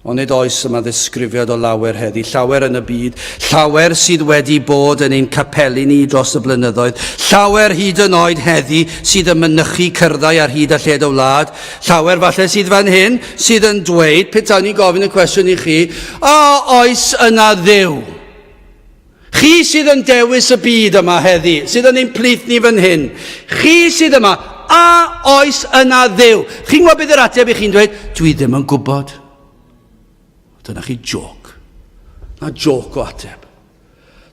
Speaker 1: Ond nid oes yma ddisgrifiad o lawer heddi, llawer yn y byd, llawer sydd wedi bod yn ein capelu ni dros y blynyddoedd, llawer hyd yn oed heddi sydd yn mynychu cyrddau ar hyd a lled o wlad, llawer falle sydd fan hyn sydd yn dweud, petawn ni gofyn y cwestiwn i chi, oes yna Dduw? Chi sydd yn dewis y byd yma heddi, sydd yn ein plith ni fan hyn, chi sydd yma, oes yna Dduw? Chi'n gwybod beth yr ateb i chi'n dweud? Dwi ddim yn gwybod. Dyna chi joc. Na joc o ateb.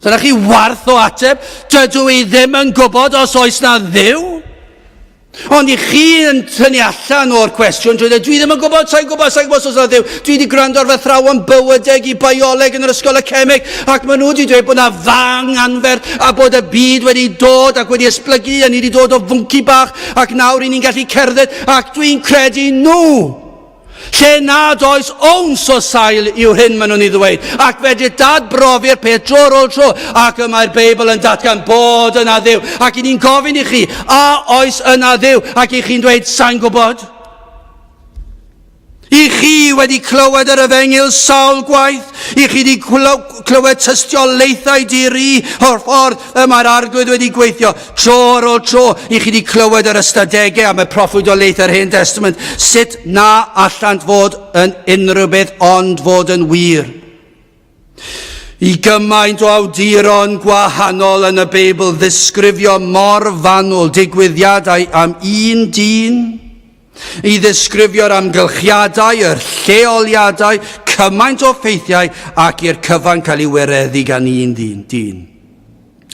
Speaker 1: Dyna chi warth o ateb. Dydw i ddim yn gwybod os oes na Dduw. Ond i chi yn tynnu allan o'r cwestiwn, dwi ddim yn gwybod, sa'n gwybod os oes na Dduw. Dwi wedi gwrando ar fy thrawon bywydeg i bioleg yn yr ysgol academig, ac maen nhw wedi dweud bod na fang anferth a bod y byd wedi dod ac wedi esblygu, a ni wedi dod o fwnci bach, ac nawr i ni'n gallu cerdded, ac dwi'n credu nhw. Lle nad oes owns o sail yw hyn maen nhw'n ei ddweud, ac fedri dad brofi'r peth tro ar ôl tro, ac mae'r Beibl yn datgan bod yna Dduw, ac i ni'n gofyn i chi, oes yna Dduw, ac i chi'n dweud, sa'n gwybod? I chi wedi clywed yr efengyl sawl gwaith. I chi wedi clywed tystiolaethau diri o'r ffordd y mae'r arglwydd wedi gweithio. Tro ar ôl tro. I chi wedi clywed yr ystadegau am y proffwydolaeth yr Hen Testament. Sut na allant fod yn unrhyw beth ond fod yn wir. I gymaint o awduron gwahanol yn y Beibl ddisgrifio mor fanwl digwyddiadau am un dyn. I ddisgrifio'r amgylchiadau, yr lleoliadau, cymaint o ffeithiau ac i'r cyfan cael ei wireddu gan un dyn.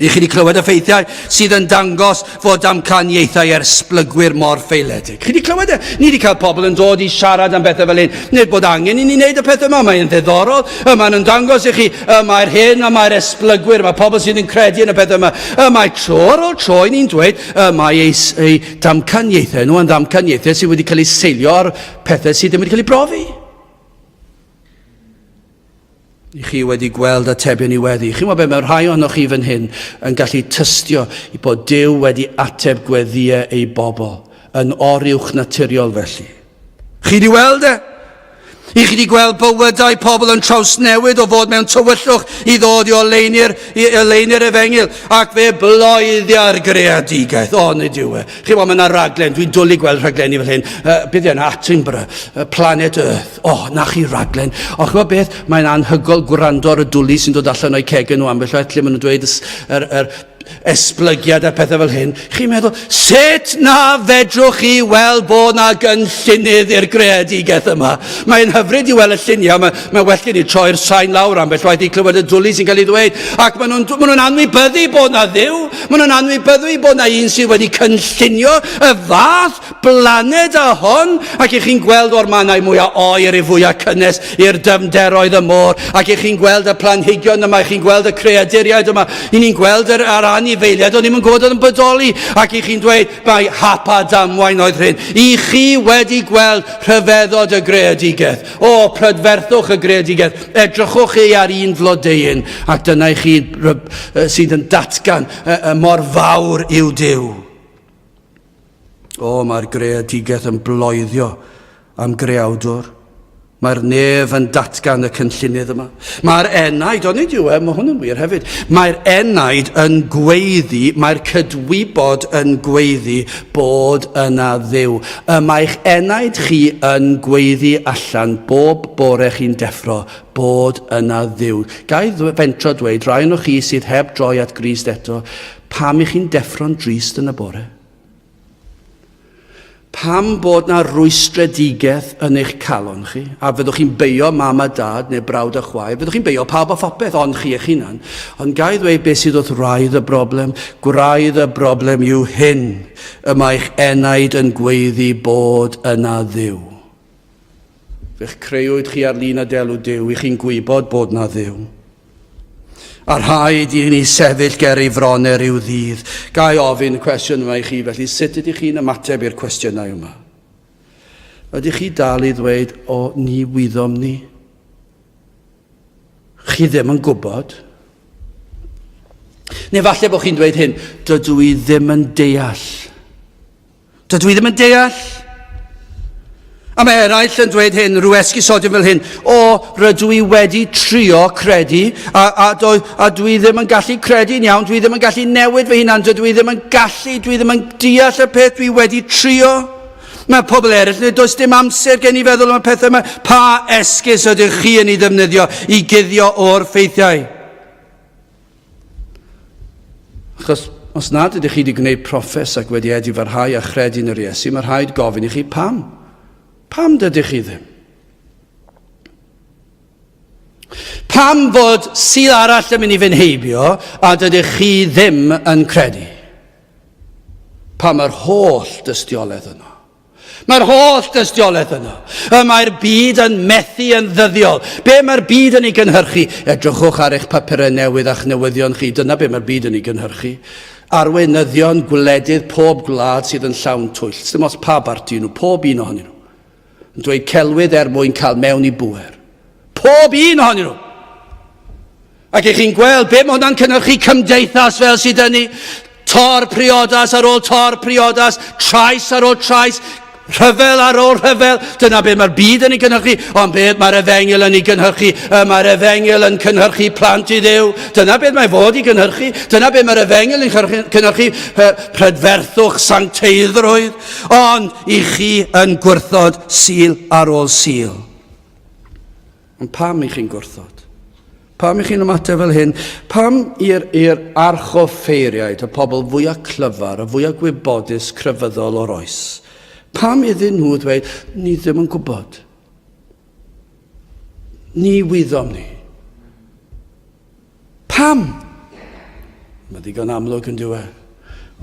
Speaker 1: I chi wedi clywed y ffeithiau sydd yn dangos fod amcaniaethau ersplygwyr mor ffeiledig. Chi wedi clywed e? Ni wedi cael pobl yn dod i siarad am bethau fel hyn. Nid bod angen i ni wneud y pethau yma. Mae'n ddiddorol. Mae'n dangos i chi mae'r hyn a mae'r esplygwyr. Mae pobl sydd yn credu yn y pethau yma. Mae tro ar ôl tro i ni'n dweud mae eu damcaniaethau nhw yn damcaniaethau sydd wedi cael eu seilio ar pethau sydd ddim wedi cael eu brofi. I chi wedi gweld atebion i weddi. Chi'n meddwl mae rhai ohonoch chi fan hyn yn gallu tystio i bod Duw wedi ateb gweddiau ei bobl yn oriwch naturiol felly. Chi wedi weld e? I chi wedi gweld bywydau pobl yn trawsnewid o fod mewn tywyllwch i ddod i oleunu'r efengyl ac fe bloeddia'r greadigaeth. O, nid yw e. Chi'n meddwl mae yna raglen, dwi'n dwlu gweld rhaglenni fel hyn. Bydd yn Attenborough, Planet Earth. O, na chi raglen. O, chi'n meddwl beth? Mae'n anhygol gwrando ar y dwlu sy'n dod allan o'i cegau nhw ambell waith lle maen nhw'n dweud esblygiad a pethau fel hyn. Chi'n meddwl, sut na fedrwch chi weld bod na gynllunydd i'r greadigaeth yma? Mae'n hyfryd i weld y lluniau. Mae well gen i troi'r sain lawr ambell waith i clywed y dwlu sy'n cael ei ddweud. Ac maen nhw'n anwybyddu bod na Dduw. Maen nhw'n anwybyddu bod na un sydd wedi cynllunio y fath blaned a hon. Ac i chi'n gweld o'r mannau mwyaf oer i fwyaf cynnes i'r dyfnderoedd y môr. Ac i chi'n gweld y planhigion yma. I chi'n gweld y creaduriaid yma. I ni'n gweld yr anifeiliaid. O'n i'n gwybod yn bodoli. Ac i chi'n dweud mae hapa damwain oedd hyn. I chi wedi gweld rhyfeddod y greadigaeth. O, prydferthwch y greadigaeth. Edrychwch chi ar un flodeuyn. Ac dyna i chi sydd yn datgan mor fawr i'w Duw. O, mae'r greadigaeth yn bloeddio am greawdwr. Mae'r nef yn datgan y cynllunydd yma. Mae'r enaid, ond nid yw e, mae hwn yn wir hefyd. Mae'r enaid yn gweiddi, mae'r cydwybod yn gweiddi bod yna Dduw. Mae'ch enaid chi yn gweiddi allan bob bore chi'n deffro bod yna Dduw. Gai fentro dweud, rai o'n chi sydd heb droi at Grist eto, pam i chi'n deffro'n drist yn y bore? Pam bod na rwystredigaeth yn eich calon chi, a fyddwch chi'n beio mam a dad neu brawd a chwaer, fyddwch chi'n beio pawb a phopeth, ond chi eich hunan. Ond gai ddweud beth sydd wrth raidd y broblem? Gwraidd y broblem yw hyn, y mae'ch enaid yn gweiddi bod yna Dduw. Fe'ch creuwyd chi ar lun a delw Duw, i chi'n gwybod bod na Dduw. A rhaid i ni sefyll ger ei froner i'w ddydd. Gai ofyn y cwestiwn yma i chi, felly sut ydych chi'n ymateb i'r cwestiynau yma? Ydych chi dal i ddweud, o, ni wyddom ni? Chi ddim yn gwybod? Neu falle bod chi'n dweud hyn, dydw i ddim yn deall. Dydw i ddim yn deall? A mae eraill yn dweud hyn, rhyw esgusodion fel hyn, o, rydw i wedi trio credu, a dwi ddim yn gallu credu'n iawn, dwi ddim yn gallu newid fy hunan, dwi ddim yn gallu, dwi ddim yn deall y peth dwi wedi trio. Mae pobl eraill, does dim amser gen i feddwl am y pethau yma. Pa esgus ydych chi yn ei ddefnyddio i guddio o'r ffeithiau? Achos os nad ydych chi wedi gwneud proffes ac wedi edifarhau a chredu yn yr Iesu, mae rhaid gofyn i chi pam. Pam dydych chi ddim? Pam fod sydd arall yn mynd i fy'n heibio a dydych chi ddim yn credu? Pam yr holl dystiolaeth yno? Mae'r holl dystiolaeth yno. Mae'r byd yn methu yn ddyddiol. Be mae'r byd yn ei gynhyrchu? Edrychwch ar eich papurau newydd a'ch newyddion chi. Dyna be mae'r byd yn ei gynhyrchu. Arweinyddion gwledydd pob gwlad sydd yn llawn twyll. Dim os pa barti nhw, pob un ohonyn nhw. Yn dweud celwydd mwyn cael mewn i bŵer. Pob un ohonyn nhw. Ac eich chi'n gweld, be mae hwnna'n cynhyrchu cymdeithas fel sydd yn ni? Tor priodas ar ôl tor priodas, trais ar ôl trais, Rhyfel ar ôl rhyfel, dyna be mae'r byd yn ei gynhyrchu, ond beth mae'r Efengil yn ei gynhyrchu? Mae'r Efengil yn cynhyrchu plant i Dduw. Dyna beth mae fod i gynhyrchu. Dyna beth mae'r Efengil yn cynhyrchu, prydferthwch sancteiddrwydd, ond i chi yn gwrthod sul ar ôl sul. Ond pam i chi'n gwrthod? Pam i chi'n ymateb fel hyn? Pam i'r archoffeiriaid, y pobl fwyaf clyfar, y fwyaf gwybodus crefyddol o'r oes? Pam iddyn nhw ddweud, ni ddim yn gwybod? Ni wyddom ni. Pam? Mae ddigon amlwg yn diwedd.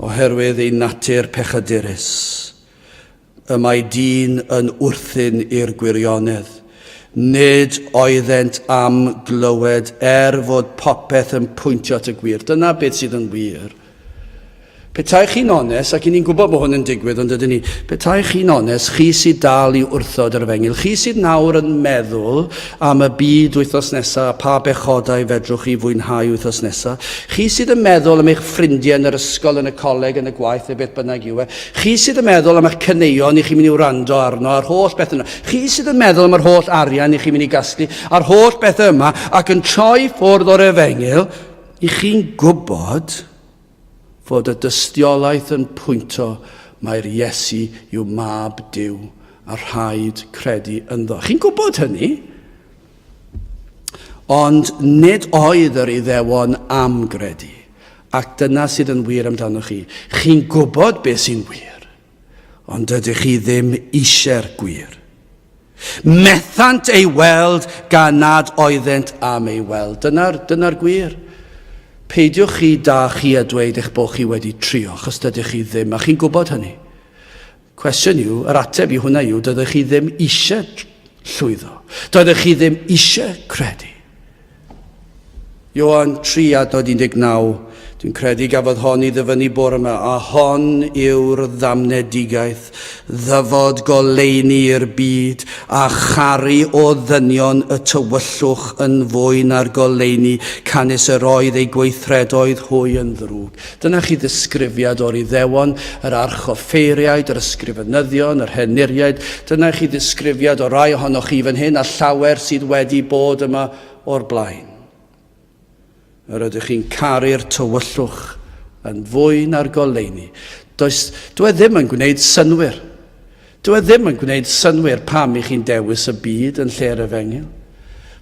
Speaker 1: Oherwydd ei natur pechadurus. Y mae dyn yn wrthyn i'r gwirionedd. Nid oeddent am glywed fod popeth yn pwyntio at y gwir. Dyna beth sydd yn wir. Petai chi'n onest, ac ni'n gwybod bod hwn yn digwydd, ond ydyn ni, petai chi'n onest, chi sydd dal i wrthod yr Efengil, chi sydd nawr yn meddwl am y byd wythnos nesaf, a pa bechodau fedrwch chi fwynhau wythnos nesaf, chi sydd yn meddwl am eich ffrindiau yn yr ysgol, yn y coleg, yn y gwaith, neu beth bynnag yw chi sydd yn meddwl am eich cyneuon i chi'n mynd i wrando arno, a'r holl beth yna, chi sydd yn meddwl am yr holl arian i chi'n mynd i gasglu, a'r holl beth yma, ac yn troi ffwrdd o'r Efengil, i chi'n gwybod fod y dystiolaeth yn pwynto mae'r Iesu yw mab Duw a rhaid credu ynddo. Chi'n gwybod hynny? Ond nid oedd yr Iddewon am gredu. Ac dyna sydd yn wir amdano chi. Chi'n gwybod beth sy'n wir, ond ydych chi ddim eisiau'r gwir. Methant ei weld gan nad oeddent am ei weld. Dyna'r gwir. Peidiwch chi da chi a dweud eich bod chi wedi trio, achos dydych chi ddim, a chi'n gwybod hynny. Cwestiwn yw, yr ateb i hwnna yw, dydych chi ddim eisiau llwyddo. Dydych chi ddim eisiau credu. Ioan 3:19, dwi'n credu gafodd hon i ddyfynu bore yma, a hon yw'r ddamnedigaeth, ddyfod goleini i'r byd, a charu o ddynion y tywyllwch yn fwy na'r goleini, canis yr oedd ei gweithredoedd hwy yn ddrwg. Dyna chi ddisgrifiad o'r Iddewon, yr archoffeiriaid, yr ysgrifenyddion, yr henuriaid. Dyna chi ddisgrifiad o rai ohonoch chi fan hyn, a llawer sydd wedi bod yma o'r blaen. Yr ydych chi'n caru'r tywyllwch yn fwy na'r goleini. Dwi ddim yn gwneud synwyr. Dwi ddim yn gwneud synwyr pam i chi'n dewis y byd yn lle'r Efengil.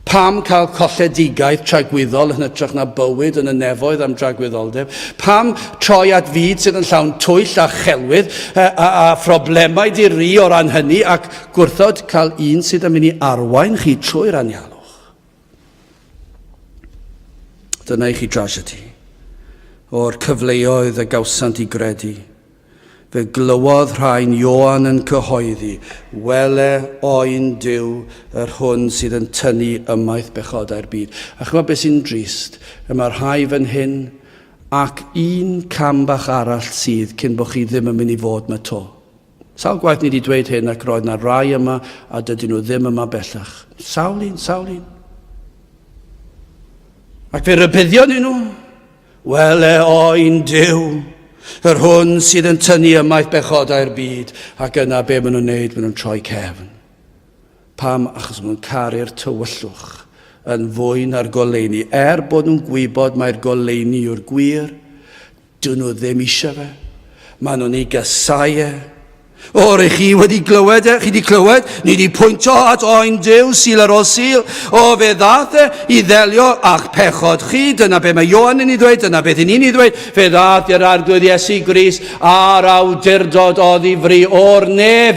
Speaker 1: Pam cael colledigaeth tragwyddol yn hytrach na bywyd yn y nefoedd am dragwyddoldeb? Pam troi at fyd sydd yn llawn twyll a chelwydd a phroblemau diri o ran hynny, ac gwrthod cael un sydd yn mynd i arwain chi trwy'r anialwch? Dyna i chi drasiedi o'r cyfleoedd y gawsant i gredu. Fe glywodd rhain Ioan yn cyhoeddi, wele oen Duw yr hwn sydd yn tynnu ymaith bechodau'r byd. A chymod beth sy'n drist, mae'r rhai fan hyn ac un cam bach arall sydd cyn bod chi ddim yn mynd i fod yma to. Sawl gwaith ni wedi dweud hyn ac roedd yna rai yma a dydyn nhw ddim yma bellach. Sawl un. Ac fe rybuddion nhw, wele oen Duw, yr hwn sydd yn tynnu ymaith bechodau'r byd, ac yna be maen nhw'n neud, maen nhw'n troi cefn. Pam? Achos maen nhw'n caru'r tywyllwch yn fwy na'r goleini. Bod nhw'n gwybod mae'r goleini yw'r gwir, dyn nhw ddim eisiau fe. Maen nhw'n ei gysau O'r chi wedi glywed chi wedi clywed, ni wedi pwyntio at oen Duw sul ar ôl sul, fe ddath i ddelio a'ch pechod chi, dyna be mae Ioan yn ei ddweud, dyna beth ni'n ei ddweud, fe ddath i'r arglwydd Iesu Grist a'r awdurdod oddi fri o'r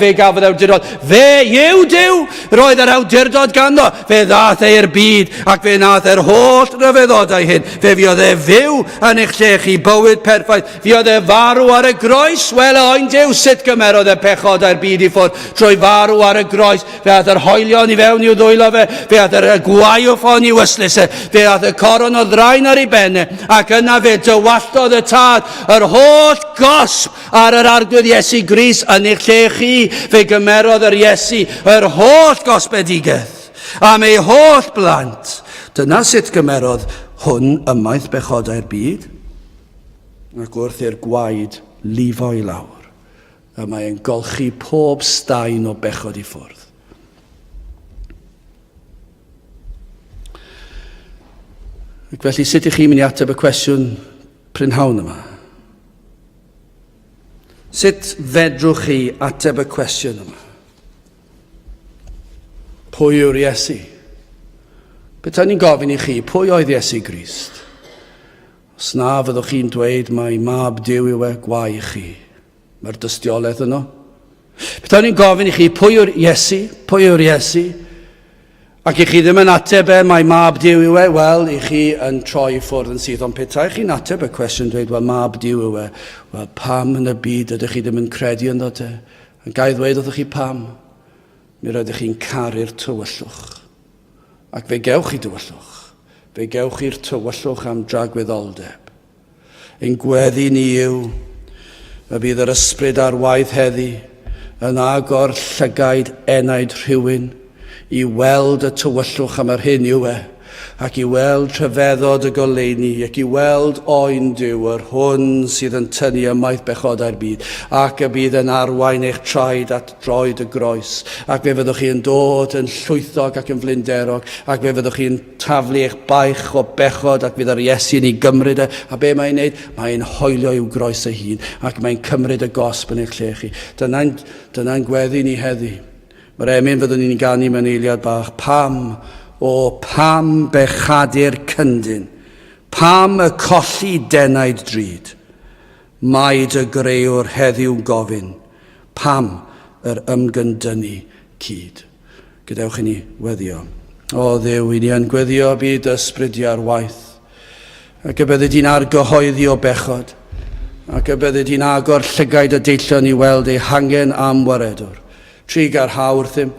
Speaker 1: fe gafodd awdurdod, fe yw Duw, roedd yr awdurdod ganddo, fe ddath i'r byd, ac fe nath holl ryfeddodau hyn, fe fiodd fyw yn eich lle chi bywyd perffaith, fiodd farw ar y groes, wel oen Duw sut gymerodd pechod byd i ffwrdd trwy farw ar y groes, fe ath yr hoelion i fewn i'w ddwylo fe ath yr gwaioffon i wyslus fe ath y coron o ddraen ar ei benne, ac yna fe dywallodd y tad yr holl gosb ar yr arglwydd Iesu Grist yn eich lle chi, fe gymerodd yr Iesu yr holl gosbedigaeth am ei holl blant. Dyna sut gymerodd hwn ymaith bechodau'r byd, ac wrth i'r gwaed lifo i lawr. a mae'n golchi pob staen o bechod i ffwrdd. Ac felly, sut ych chi'n mynd i ateb y cwestiwn prynhawn yma? Sut fedrwch chi ateb y cwestiwn yma? Pwy yw'r Iesu? Beth ni'n gofyn i chi, pwy oedd Iesu Grist? Os na fyddwch chi'n dweud mai mab Duw yw e, gwae chi. Mae'r dystiolaeth yno. Beth ni'n gofyn i chi, pwy yw'r Iesu? Pwy yw'r Iesu? Ac i chi ddim yn ateb mai mab Duw yw e, wel, i chi yn troi ffwrdd yn sydd. Ond petai chi'n ateb y cwestiwn dweud, wel, mab Duw yw e, wel, pam yn y byd ydych chi ddim yn credu yn ddod e? Yn gael ddweud ydych chi pam? Mi roeddech chi'n caru'r tywyllwch. Ac fe gewch chi tywyllwch. Fe gewch chi'r tywyllwch am dragwyddoldeb. Ein gweddi ni yw y bydd yr ysbryd ar waith heddi yn agor llygaid enaid rhywun i weld y tywyllwch am yr hyn yw e, ac i weld rhyfeddod y goleuni, ac i weld oen Duw, yr hwn sydd yn tynnu ymaith bechodau'r byd, ac y bydd yn arwain eich traed at droed y groes, ac fe fyddwch chi yn dod yn llwythog ac yn flinderog, ac fe fyddwch chi'n taflu eich baich o bechod, ac fydd yr Iesu'n ei gymryd e, a be mae'n neud? Mae'n hoelio i'w groes ei hun, ac mae'n cymryd y gosb yn eich lle chi. Dyna'n gweddi ni heddi. Mae'r emyn fyddwn ni'n ganu mewn eiliad bach. Pam bechadur cyndyn, pam y colli denaid drud, maid y greuwr heddiw gofyn, pam yr ymgyndynu cyd. Gadewch i ni weddio. O Dduw, i ni yn gweddio byd ysbryd ar waith, ac y bydde di'n argyhoeddi o bechod, ac y bydde di'n agor llygaid y deillon i weld ei hangen am waredwr. Trig ar hawrth ddim,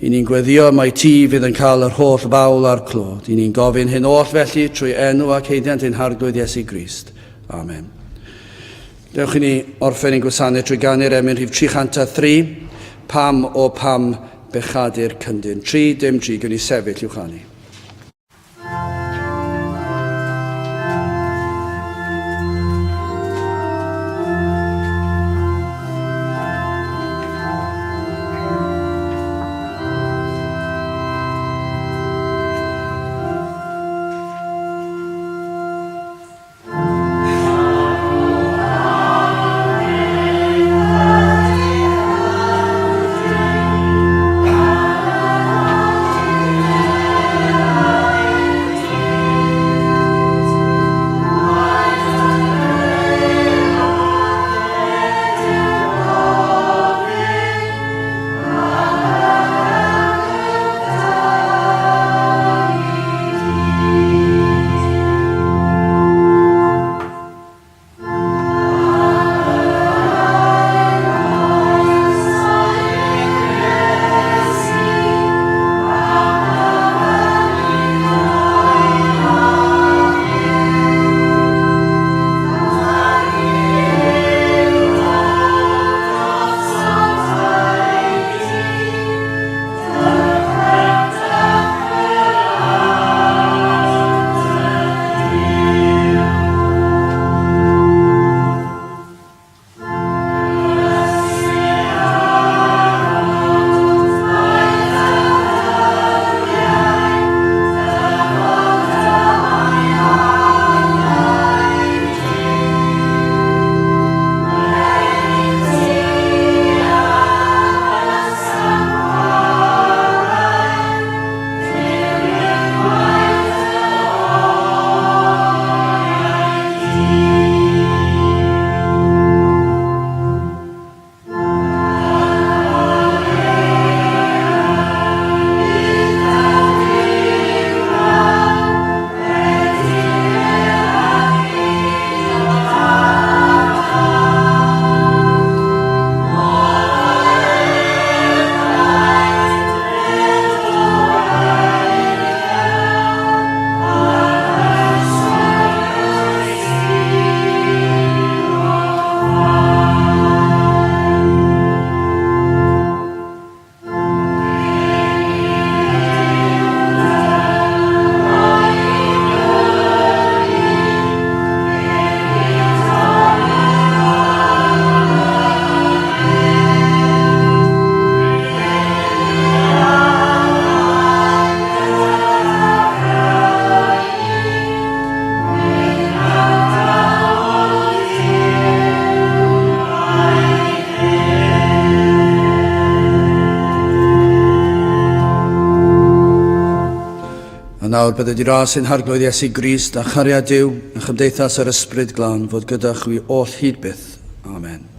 Speaker 1: i ni'n gweddio mai ti fydd yn cael yr holl fawl a'r clod. I ni'n gofyn hyn oll felly trwy enw ac heidiant ein harglwydd Iesu Grist. Amen. Dewch i ni orffen ein gwasanaeth trwy ganu'r emyn rhif 303, pam bechadur cyndyn. 3-3, gwni sefyll i'w chanu. Nawr bydde di ras yn harglwydd Iesu Grist a chariad Duw a chymdeithas yr ysbryd glân fod gyda chwi oll hyd byth. Amen.